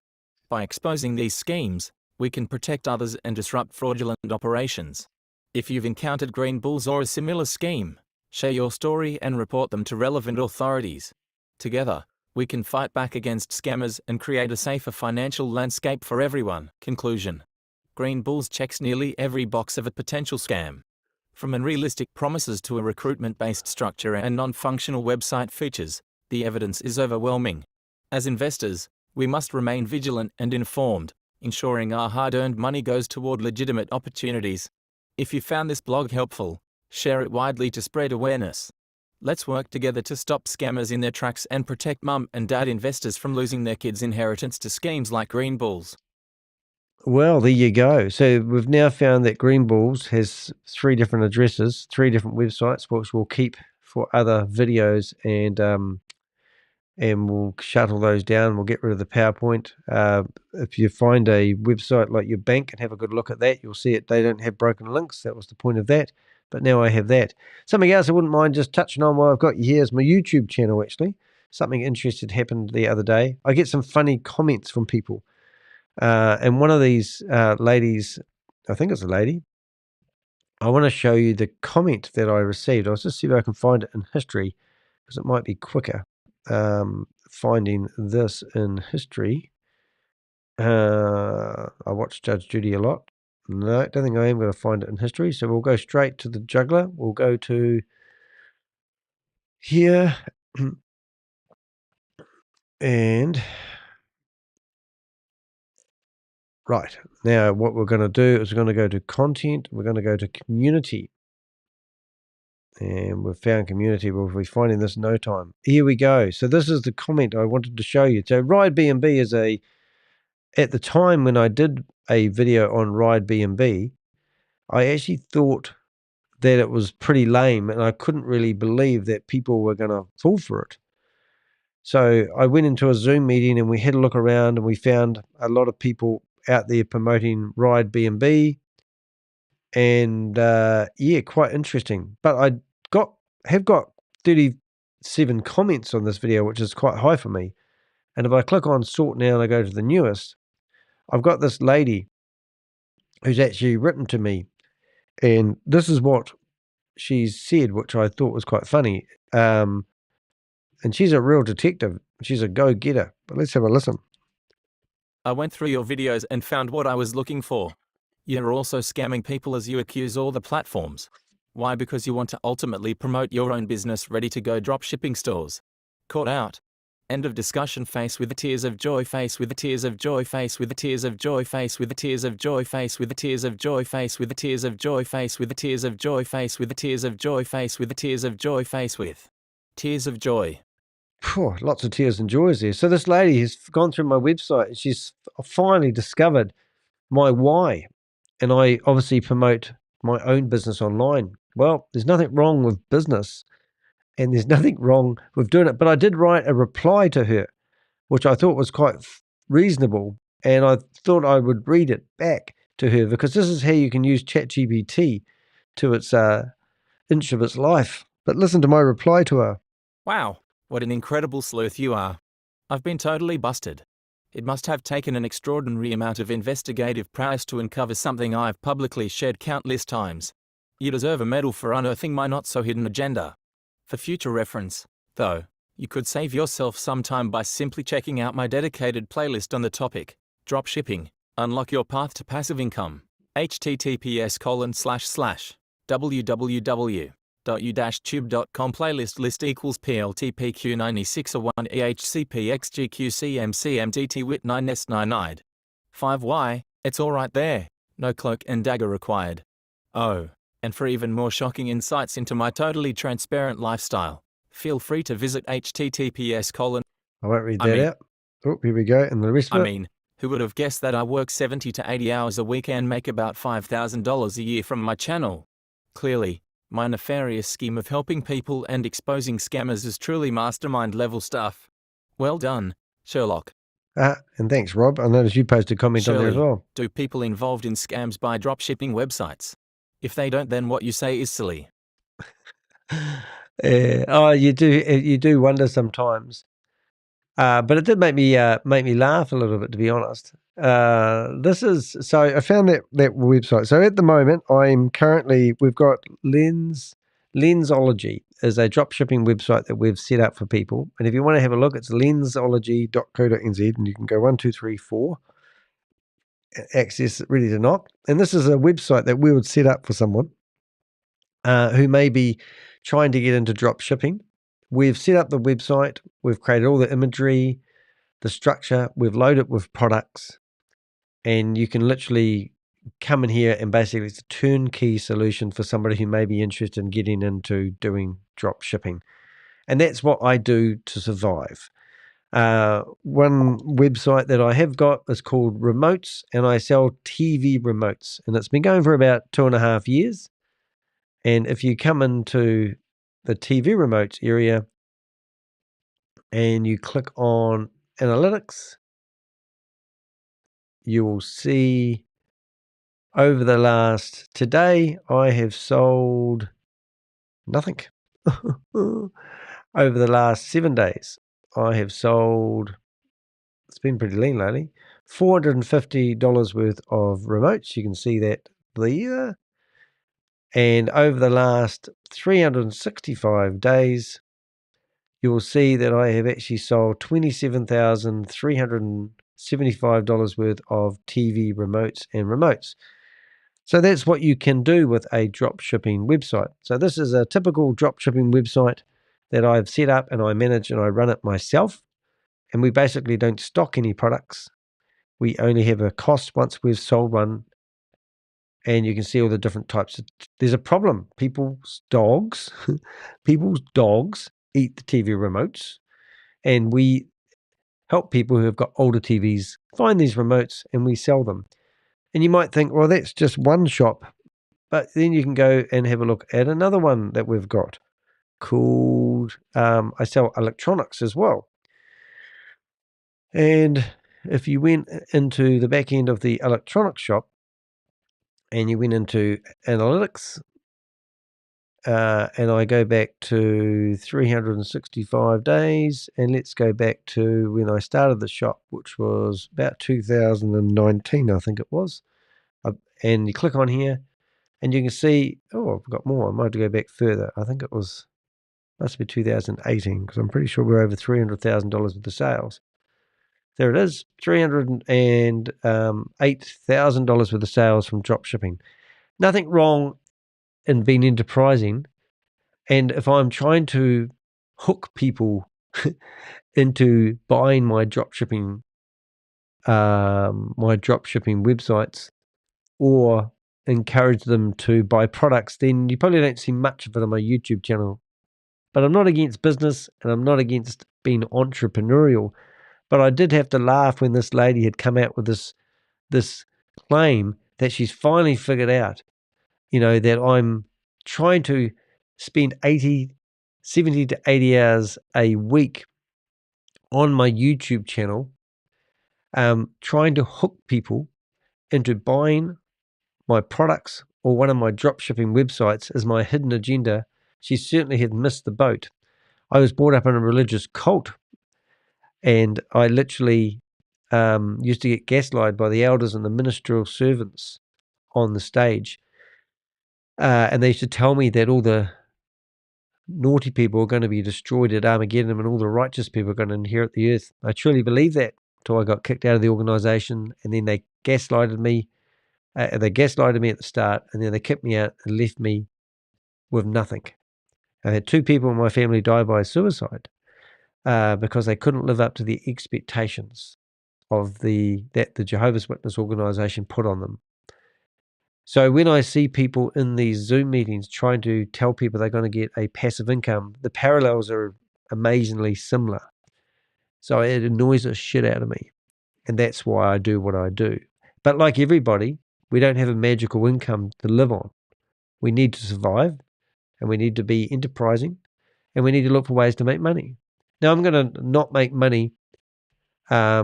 By exposing these schemes, we can protect others and disrupt fraudulent operations. If you've encountered green bulls or a similar scheme, share your story and report them to relevant authorities. Together, we can fight back against scammers and create a safer financial landscape for everyone. Conclusion. Green bulls checks nearly every box of a potential scam. From unrealistic promises to a recruitment-based structure and non-functional website features, the evidence is overwhelming. As investors, we must remain vigilant and informed, ensuring our hard-earned money goes toward legitimate opportunities. If you found this blog helpful, share it widely to spread awareness. Let's work together to stop scammers in their tracks and protect mum and dad investors from losing their kids' inheritance to schemes like green bulls. Well, there you go. So we've now found that Green Bulls has 3 different addresses, 3 different websites, which we'll keep for other videos, and we'll shuttle those down. We'll get rid of the PowerPoint. If you find a website like your bank and have a good look at that, you'll see it. They don't have broken links. That was the point of that. But now I have that. Something else I wouldn't mind just touching on while I've got you here is my YouTube channel, actually. Something interesting happened the other day. I get some funny comments from people. And one of these ladies, I think it's a lady, I want to show you the comment that I received. I'll just see if I can find it in history, because it might be quicker finding this in history. I watch Judge Judy a lot. No, I don't think I am going to find it in history. So we'll go straight to the juggler. We'll go to here. And right, now what we're going to do is we're going to go to content. We're going to go to community. And we've found community. We'll be finding this in no time. Here we go. So this is the comment I wanted to show you. So Ride B&B is at the time when I did a video on Ride B&B, I actually thought that it was pretty lame, and I couldn't really believe that people were going to fall for it. So I went into a Zoom meeting and we had a look around, and we found a lot of people out there promoting Ride B&B, and yeah, quite interesting. But I have got 37 comments on this video, which is quite high for me. And if I click on sort now and I go to the newest, I've got this lady who's actually written to me, and this is what she's said, which I thought was quite funny. And she's a real detective. She's a go-getter. But let's have a listen. I went through your videos and found what I was looking for. You're also scamming people as you accuse all the platforms. Why? Because you want to ultimately promote your own business ready-to-go dropshipping stores. Caught out. End of discussion. Face with the tears of joy. Face with the tears of joy. Face with the tears of joy. Face with the tears of joy. Face with the tears of joy. Face with the tears of joy. Face with the tears of joy. Face with the tears of joy. Face with the tears of joy. Face with tears of joy. lots of tears and joys there. So this lady has gone through my website and she's finally discovered my why. And I obviously promote my own business online. Well, there's nothing wrong with business and there's nothing wrong with doing it. But I did write a reply to her, which I thought was quite reasonable. And I thought I would read it back to her because this is how you can use ChatGPT to its inch of its life. But listen to my reply to her. Wow, what an incredible sleuth you are. I've been totally busted. It must have taken an extraordinary amount of investigative prowess to uncover something I've publicly shared countless times. You deserve a medal for unearthing my not-so-hidden agenda. For future reference, though, you could save yourself some time by simply checking out my dedicated playlist on the topic, Dropshipping, Unlock Your Path to Passive Income, https://www.u-tube.com playlist list equals PLTPQ9601 EHCPXGQCMCMDT WIT 9S99. 5Y, it's alright there, no cloak and dagger required. Oh, and for even more shocking insights into my totally transparent lifestyle, feel free to visit https:// I won't read that out. Oh, here we go. And the rest of it. Who would have guessed that I work 70 to 80 hours a week and make about $5,000 a year from my channel? Clearly, my nefarious scheme of helping people and exposing scammers is truly mastermind level stuff. Well done, Sherlock. And thanks, Rob. I noticed you posted a comment on there as well. Do people involved in scams buy dropshipping websites? If they don't, then what you say is silly. You do wonder sometimes. But it did make me laugh a little bit, to be honest. So I found that website. So at the moment, we've got Lensology is a dropshipping website that we've set up for people. And if you want to have a look, it's lensology.co.nz, and you can go 1, 2, 3, 4, access ready to knock. And this is a website that we would set up for someone who may be trying to get into dropshipping. We've set up the website, we've created all the imagery, the structure, we've loaded it with products, and you can literally come in here and basically it's a turnkey solution for somebody who may be interested in getting into doing drop shipping. And that's what I do to survive. One website that I have got is called Remotes, and I sell TV remotes, and it's been going for about 2.5 years. And if you come into the TV remotes area and you click on analytics, you will see today I have sold nothing. Over the last 7 days, I have sold, it's been pretty lean lately, $450 worth of remotes. You can see that there. And over the last 365 days, you will see that I have actually sold $27,375 worth of TV remotes and remotes. So that's what you can do with a drop shipping website. So this is a typical drop shipping website that I've set up and I manage and I run it myself. And we basically don't stock any products. We only have a cost once we've sold one. And you can see all the different types. There's a problem. People's dogs eat the TV remotes. And we help people who have got older TVs find these remotes and we sell them. And you might think, well, that's just one shop. But then you can go and have a look at another one that we've got called, I sell electronics as well. And if you went into the back end of the electronics shop and you went into analytics, and I go back to 365 days, and let's go back to when I started the shop, which was about 2019, I think it was. And you click on here, and you can see, I've got more. I might have to go back further. I think must be 2018, because I'm pretty sure we're over $300,000 with the sales. There it is, $308,000 worth of sales from drop shipping. Nothing wrong in being enterprising. And if I'm trying to hook people into buying my drop shipping websites or encourage them to buy products, then you probably don't see much of it on my YouTube channel. But I'm not against business and I'm not against been entrepreneurial. But I did have to laugh when this lady had come out with this claim that she's finally figured out, that I'm trying to spend 70 to 80 hours a week on my YouTube channel, trying to hook people into buying my products or one of my dropshipping websites as my hidden agenda. She certainly had missed the boat. I was brought up in a religious cult, and I literally used to get gaslighted by the elders and the ministerial servants on the stage. And they used to tell me that all the naughty people are going to be destroyed at Armageddon and all the righteous people are going to inherit the earth. I truly believed that until I got kicked out of the organization, and then they gaslighted me. They gaslighted me at the start, and then they kicked me out and left me with nothing. I had 2 people in my family die by suicide because they couldn't live up to the expectations of that the Jehovah's Witness organization put on them. So when I see people in these Zoom meetings trying to tell people they're going to get a passive income, the parallels are amazingly similar. So it annoys the shit out of me. And that's why I do what I do. But like everybody, we don't have a magical income to live on. We need to survive, and we need to be enterprising, and we need to look for ways to make money. Now, I'm going to not make money. I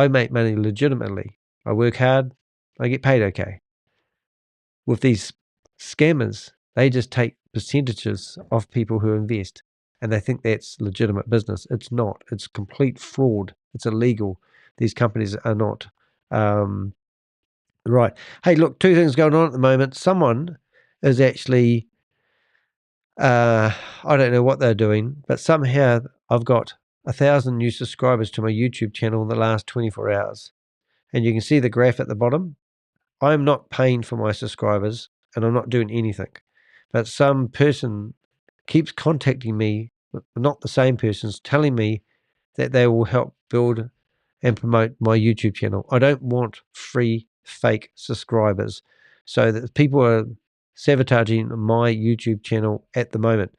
make money legitimately. I work hard. I get paid okay. With these scammers, they just take percentages of people who invest, and they think that's legitimate business. It's not. It's complete fraud. It's illegal. These companies are not right. Hey, look, 2 things going on at the moment. Someone is actually, I don't know what they're doing, but somehow I've got 1,000 new subscribers to my YouTube channel in the last 24 hours. And you can see the graph at the bottom. I'm not paying for my subscribers, and I'm not doing anything. But some person keeps contacting me, not the same persons, telling me that they will help build and promote my YouTube channel. I don't want free, fake subscribers. So that people are sabotaging my YouTube channel at the moment,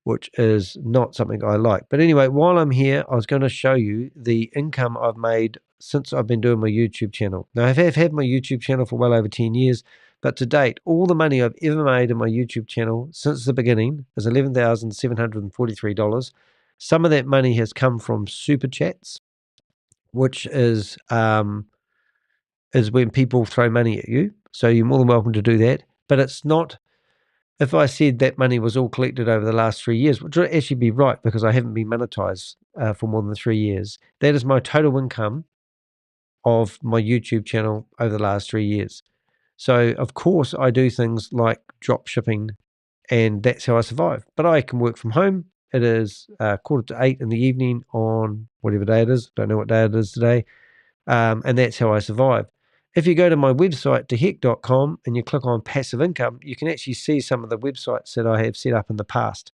which is not something I like. But anyway, while I'm here, I was going to show you the income I've made since I've been doing my YouTube channel. Now, I have had my YouTube channel for well over 10 years, but to date, all the money I've ever made in my YouTube channel since the beginning is $11,743. Some of that money has come from super chats, which is when people throw money at you. So you're more than welcome to do that. But it's not, if I said that money was all collected over the last 3 years, which would actually be right because I haven't been monetized for more than 3 years, that is my total income of my YouTube channel over the last 3 years. So, of course, I do things like drop shipping, and that's how I survive. But I can work from home. It is 7:45 in the evening on whatever day it is. Don't know what day it is today. And that's how I survive. If you go to my website, dehek.com, and you click on passive income, you can actually see some of the websites that I have set up in the past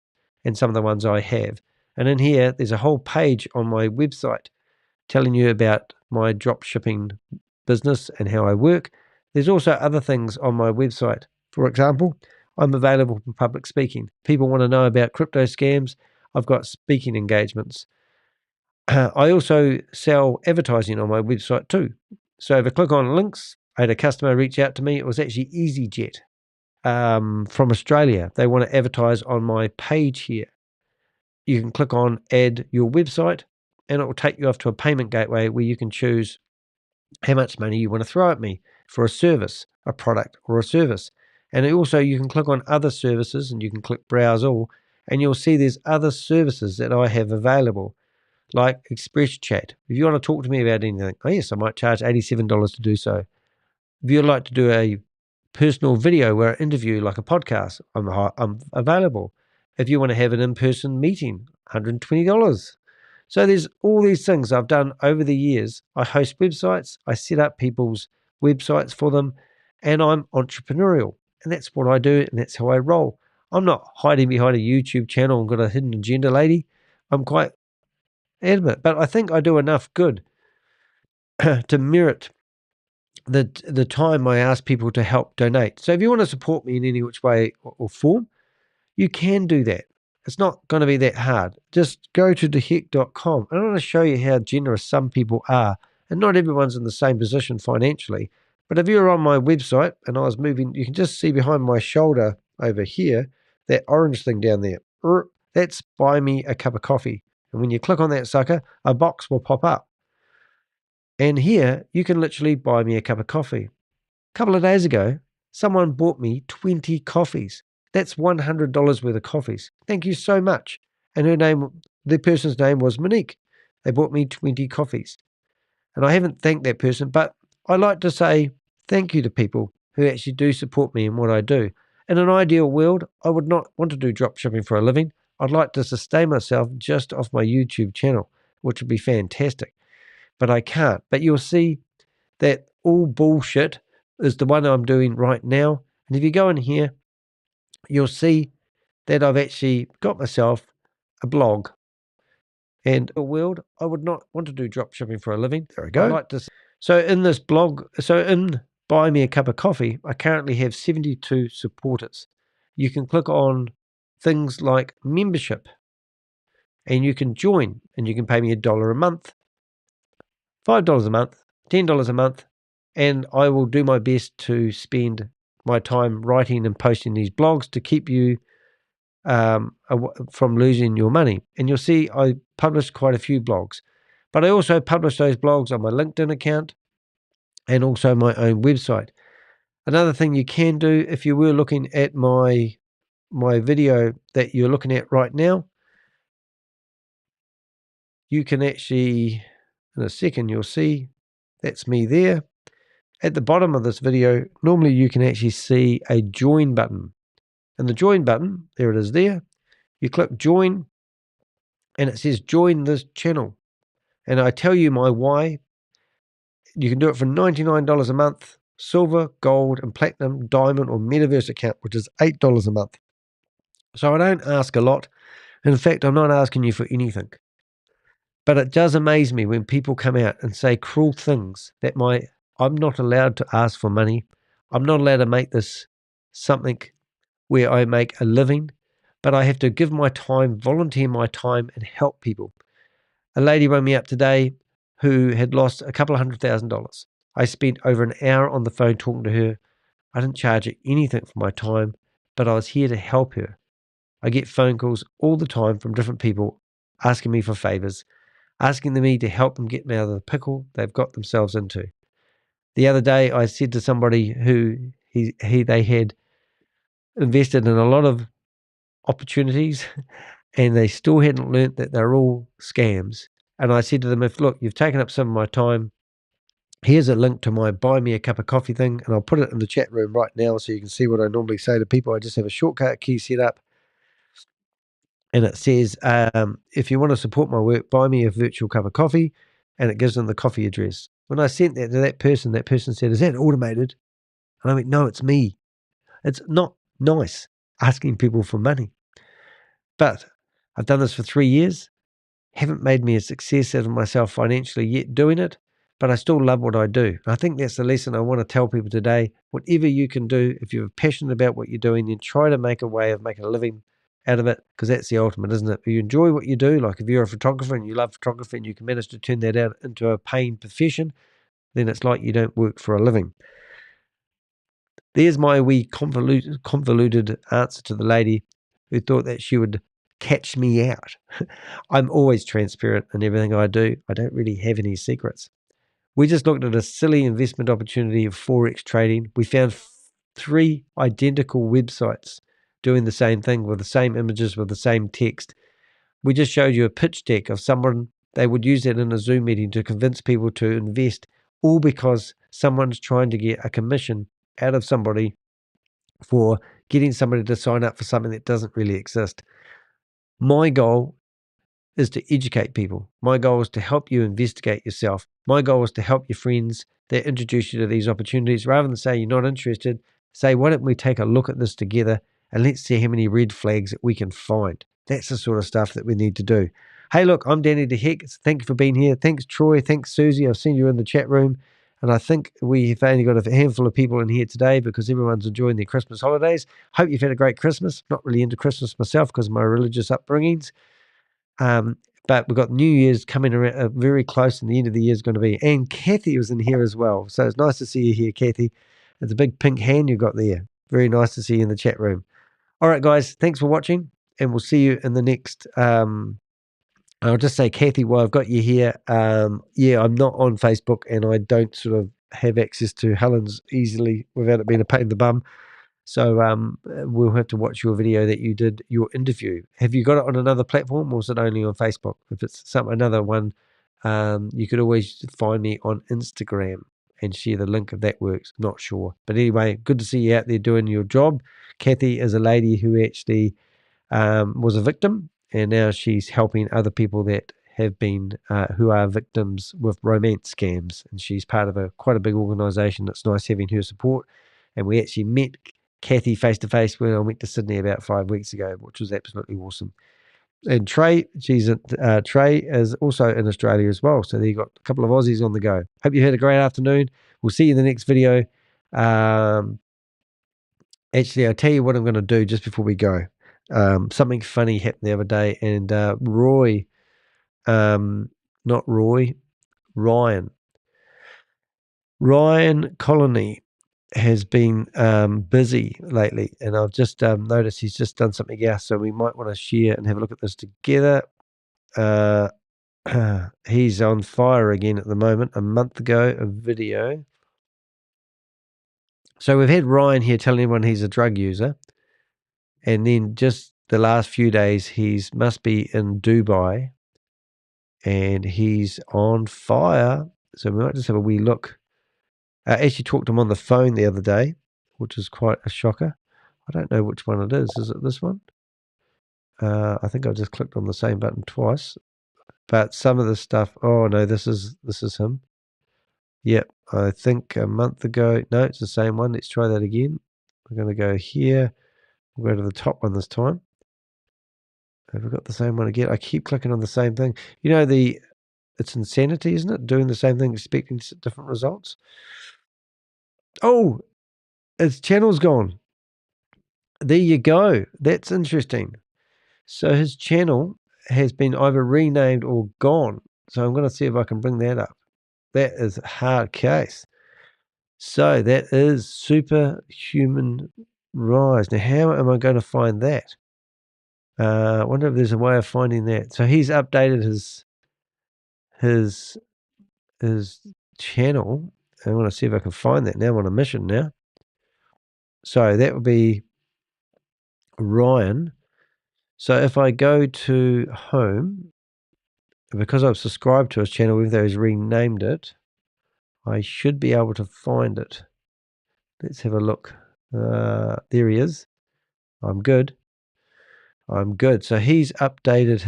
and some of the ones I have. And in here, there's a whole page on my website telling you about my drop shipping business and how I work. There's also other things on my website. For example, I'm available for public speaking. People want to know about crypto scams. I've got speaking engagements. I also sell advertising on my website too. So if I click on links, I had a customer reach out to me. It was actually EasyJet from Australia. They want to advertise on my page here. You can click on add your website, and it will take you off to a payment gateway where you can choose how much money you want to throw at me for a service, a product, or a service. And also you can click on other services, and you can click browse all, and you'll see there's other services that I have available, like Express Chat. If you want to talk to me about anything, oh yes, I might charge $87 to do so. If you'd like to do a personal video where I interview like a podcast, I'm available. If you want to have an in-person meeting, $120. So there's all these things I've done over the years. I host websites, I set up people's websites for them, and I'm entrepreneurial. And that's what I do, and that's how I roll. I'm not hiding behind a YouTube channel and got a hidden agenda, lady. I'm quite adamant, but I think I do enough good to merit the time I ask people to help donate. So if you want to support me in any which way or form, you can do that. It's not going to be that hard. Just go to dehek.com. And I want to show you how generous some people are. And not everyone's in the same position financially. But if you're on my website and I was moving, you can just see behind my shoulder over here, that orange thing down there. That's buy me a cup of coffee. And when you click on that sucker, a box will pop up. And here you can literally buy me a cup of coffee. A couple of days ago, someone bought me 20 coffees. That's $100 worth of coffees. Thank you so much. And the person's name was Monique. They bought me 20 coffees. And I haven't thanked that person, but I like to say thank you to people who actually do support me in what I do. In an ideal world, I would not want to do drop shipping for a living. I'd like to sustain myself just off my YouTube channel, which would be fantastic. But I can't. But you'll see that all bullshit is the one I'm doing right now. And if you go in here, you'll see that I've actually got myself a blog. And in a world, I would not want to do drop shipping for a living. There we go. So in this blog, in Buy Me a Cup of Coffee, I currently have 72 supporters. You can click on things like membership and you can join and you can pay me $1 a month, $5 a month, $10 a month, and I will do my best to spend my time writing and posting these blogs to keep you from losing your money. And you'll see I published quite a few blogs, but I also publish those blogs on my LinkedIn account and also my own website. Another thing you can do, if you were looking at my video that you're looking at right now, you can actually, in a second, you'll see that's me there. At the bottom of this video, normally you can actually see a join button. And the join button, there it is there. You click join and it says join this channel. And I tell you my why. You can do it for $99 a month, silver, gold, and platinum, diamond, or metaverse account, which is $8 a month. So I don't ask a lot. In fact, I'm not asking you for anything. But it does amaze me when people come out and say cruel things that I'm not allowed to ask for money. I'm not allowed to make this something where I make a living, but I have to give my time, volunteer my time, and help people. A lady rang me up today who had lost a couple of $100,000. I spent over an hour on the phone talking to her. I didn't charge her anything for my time, but I was here to help her. I get phone calls all the time from different people asking me for favors, asking me to help them get out of the pickle they've got themselves into. The other day, I said to somebody who they had invested in a lot of opportunities and they still hadn't learnt that they're all scams. And I said to them, look, you've taken up some of my time. Here's a link to my buy me a cup of coffee thing. And I'll put it in the chat room right now so you can see what I normally say to people. I just have a shortcut key set up. And it says, if you want to support my work, buy me a virtual cup of coffee. And it gives them the coffee address. When I sent that to that person said, is that automated? And I went, no, it's me. It's not nice asking people for money. But I've done this for 3 years. Haven't made me a success out of myself financially yet doing it, but I still love what I do. And I think that's the lesson I want to tell people today. Whatever you can do, if you're passionate about what you're doing, then try to make a way of making a living out of it, because that's the ultimate, isn't it? If you enjoy what you do, like if you're a photographer and you love photography and you can manage to turn that out into a paying profession, then it's like you don't work for a living. There's my wee convoluted answer to the lady who thought that she would catch me out. I'm always transparent in everything I do. I don't really have any secrets. We just looked at a silly investment opportunity of Forex trading. We found 3 identical websites doing the same thing with the same images, with the same text. We just showed you a pitch deck of someone. They would use that in a Zoom meeting to convince people to invest, all because someone's trying to get a commission out of somebody for getting somebody to sign up for something that doesn't really exist. My goal is to educate people. My goal is to help you investigate yourself. My goal is to help your friends that introduce you to these opportunities. Rather than say you're not interested, say, why don't we take a look at this together and let's see how many red flags that we can find. That's the sort of stuff that we need to do. Hey, look, I'm Danny de Hek. Thank you for being here. Thanks, Troy. Thanks, Susie. I've seen you in the chat room. And I think we've only got a handful of people in here today because everyone's enjoying their Christmas holidays. Hope you've had a great Christmas. Not really into Christmas myself because of my religious upbringings. But we've got New Year's coming around very close, and the end of the year is going to be. And Kathy was in here as well. So it's nice to see you here, Kathy. It's a big pink hand you've got there. Very nice to see you in the chat room. All right, guys. Thanks for watching, and we'll see you in the next... I'll just say, Kathy, while I've got you here, yeah, I'm not on Facebook, and I don't sort of have access to Helen's easily without it being a pain in the bum. So we'll have to watch your video that you did, your interview. Have you got it on another platform, or is it only on Facebook? If it's another one, you could always find me on Instagram and share the link if that works. Not sure. But anyway, good to see you out there doing your job. Kathy is a lady who actually was a victim, and now she's helping other people that have been who are victims with romance scams, and she's part of quite a big organization. It's nice having her support, and we actually met Kathy face to face when I went to Sydney about 5 weeks ago, which was absolutely awesome. And Trey, Trey is also in Australia as well, so you got a couple of Aussies on the go. Hope you had a great afternoon. We'll see you in the next video. Actually, I'll tell you what I'm going to do just before we go. Something funny happened the other day, and Roy, not Roy, Ryan Colony has been busy lately, and I've just noticed he's just done something else, so we might want to share and have a look at this together. He's on fire again at the moment. A month ago, a video. So we've had Ryan here telling everyone he's a drug user, and then just the last few days he's must be in Dubai, and he's on fire. So we might just have a wee look. I actually talked to him on the phone the other day, which is quite a shocker. I don't know which one it is. Is it this one? I think I just clicked on the same button twice. But some of the stuff, oh no, this is him. Yep, I think a month ago. No, it's the same one. Let's try that again. We're going to go here. We'll go to the top one this time. Have we got the same one again? I keep clicking on the same thing. You know, it's insanity, isn't it? Doing the same thing, expecting different results. Oh, his channel's gone. There you go. That's interesting. So his channel has been either renamed or gone. So I'm going to see if I can bring that up. That is a hard case. So that is Superhuman Rise. Now, how am I going to find that? I wonder if there's a way of finding that. So he's updated his channel. I want to see if I can find that. Now I'm on a mission now. So that would be Ryan. So if I go to home, because I've subscribed to his channel, even though he's renamed it, I should be able to find it. Let's have a look. There he is. I'm good. So he's updated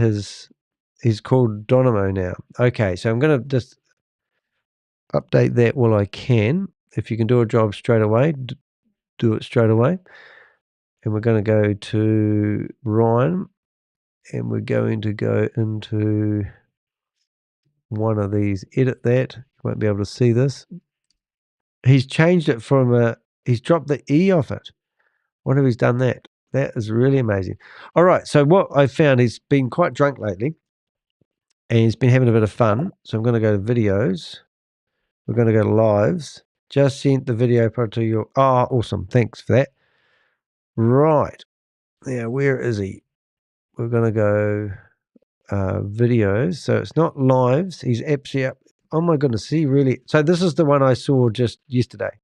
he's called Dynamo now. Okay, so I'm going to just update that while I can. If you can do a job straight away, do it straight away. And we're going to go to Ryan, and we're going to go into one of these, edit that. You won't be able to see this. He's changed it from he's dropped the E off it. Wonder if he's done that. That is really amazing. All right, so what I found, he's been quite drunk lately, and he's been having a bit of fun. So I'm going to go to videos. We're going to go to lives. Just sent the video to your... Oh, awesome. Thanks for that. Right. Now, where is he? We're going to go videos. So it's not lives. He's actually up. Oh, my goodness. He really... So this is the one I saw just yesterday.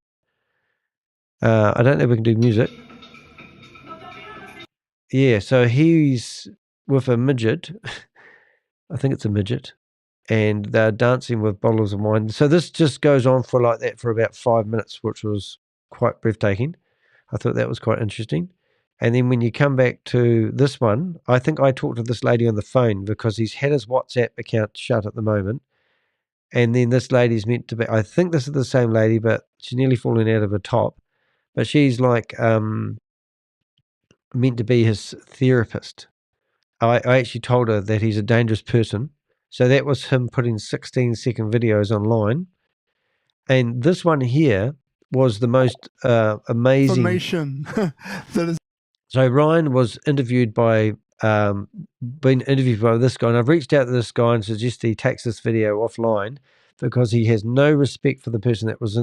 I don't know if we can do music. Yeah, so he's with a midget. I think it's a midget. And they're dancing with bottles of wine. So this just goes on for like that for about 5 minutes, which was quite breathtaking. I thought that was quite interesting. And then when you come back to this one, I think I talked to this lady on the phone because he's had his WhatsApp account shut at the moment. And then this lady's meant to be, I think this is the same lady, but she's nearly fallen out of her top. But she's like meant to be his therapist. I actually told her that he's a dangerous person. So that was him putting 16-second videos online. And this one here was the most amazing information that is. So Ryan was interviewed by, been interviewed by this guy, and I've reached out to this guy and suggested he takes this video offline because he has no respect for the person that was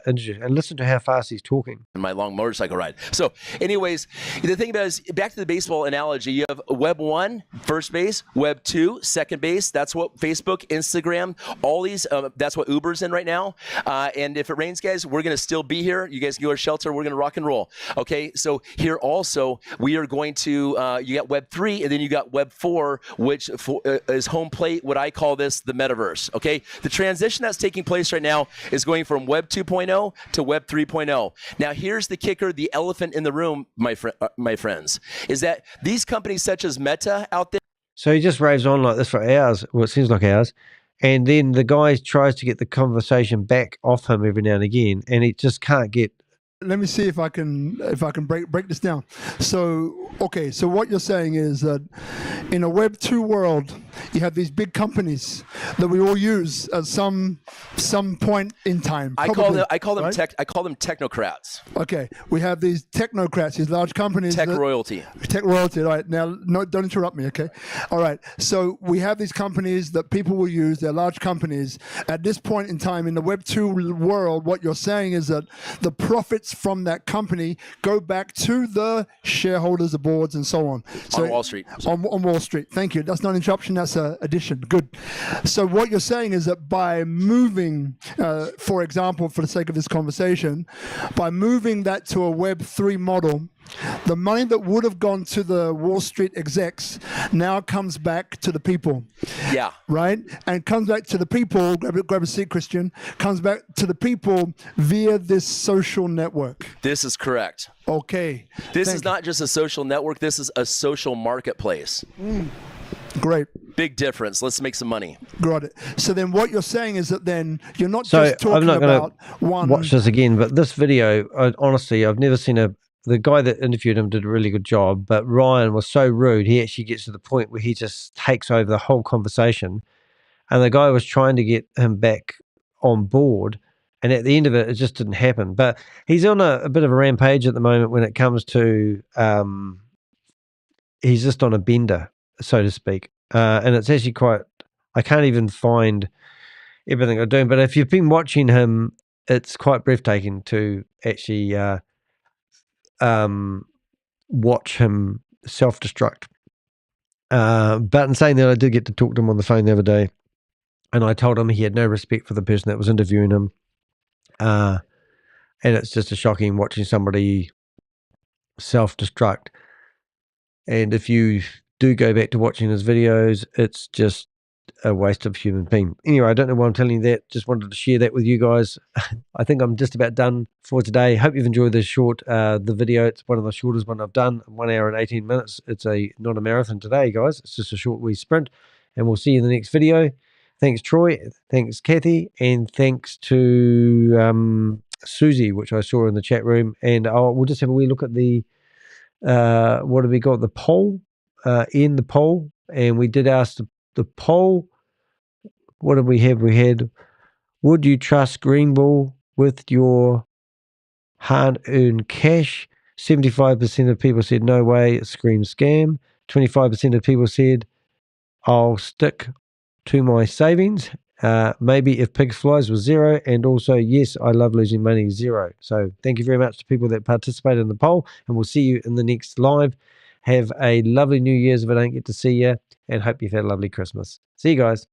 interviewed. And listen to how fast he's talking. In my long motorcycle ride. So anyways, the thing about it is, back to the baseball analogy, you have Web 1, first base, Web 2, second base. That's what Facebook, Instagram, all these, that's what Uber's in right now. And if it rains, guys, we're going to still be here. You guys can go to shelter. We're going to rock and roll. Okay, so here also, we are going to, you got Web 3, and then you got Web 4, which is home plate, what I call this, the metaverse. Okay, the transition that's taking place right now is going from Web 2.0 to Web 3.0. Now, here's the kicker, the elephant in the room, my friends, is that these companies such as Meta out there. So he just raves on like this for hours, well, it seems like hours, and then the guy tries to get the conversation back off him every now and again, and he just can't get. Let me see if I can break this down. So, okay, so what you're saying is that in a Web 2 world, you have these big companies that we all use at some point in time. I call them technocrats. Okay, we have these technocrats, these large companies. Tech royalty. Tech royalty, right. Now, no, don't interrupt me, okay? All right, so we have these companies that people will use, they're large companies. At this point in time, in the Web 2 world, what you're saying is that the profits from that company go back to the shareholders, the boards, and so on. So on Wall Street. On Wall Street. Thank you. That's not an interruption. That's an addition. Good. So what you're saying is that by moving, for example, for the sake of this conversation, by moving that to a Web 3 model, the money that would have gone to the Wall Street execs now comes back to the people. Yeah. Right? And comes back to the people, grab a seat, Christian, comes back to the people via this social network. This is correct. Okay. This is not just a social network. This is a social marketplace. Great. Big difference. Let's make some money. Got it. So then what you're saying is that then you're not So just talking I'm not about going to watch this again, but this video, honestly, I've never seen the guy that interviewed him did a really good job, but Ryan was so rude, he actually gets to the point where he just takes over the whole conversation, and the guy was trying to get him back on board, and at the end of it, it just didn't happen. But he's on a bit of a rampage at the moment when it comes to, he's just on a bender, so to speak, and it's actually quite, I can't even find everything I'm doing, but if you've been watching him, it's quite breathtaking to actually watch him self-destruct. But in saying that, I did get to talk to him on the phone the other day, and I told him he had no respect for the person that was interviewing him. And it's just a shocking watching somebody self-destruct. And if you do go back to watching his videos, it's just a waste of human being. Anyway, I don't know why I'm telling you that. Just wanted to share that with you guys. I think I'm just about done for today. Hope you've enjoyed this short, the video. It's one of the shortest one I've done, 1 hour and 18 minutes. It's not a marathon today, guys. It's just a short wee sprint, and we'll see you in the next video. Thanks, Troy. Thanks, Kathy. And thanks to Susie, which I saw in the chat room. And we'll just have a wee look at the, what have we got? The poll, in the poll. And we did ask the poll. What did we have? We had, would you trust Greenbull with your hard-earned cash? 75% of people said no way, it screams scam. 25% of people said I'll stick to my savings. Maybe if pigs flies was 0, and also yes, I love losing money, 0. So thank you very much to people that participated in the poll, and we'll see you in the next live. Have a lovely New Year's if I don't get to see you, and hope you've had a lovely Christmas. See you guys.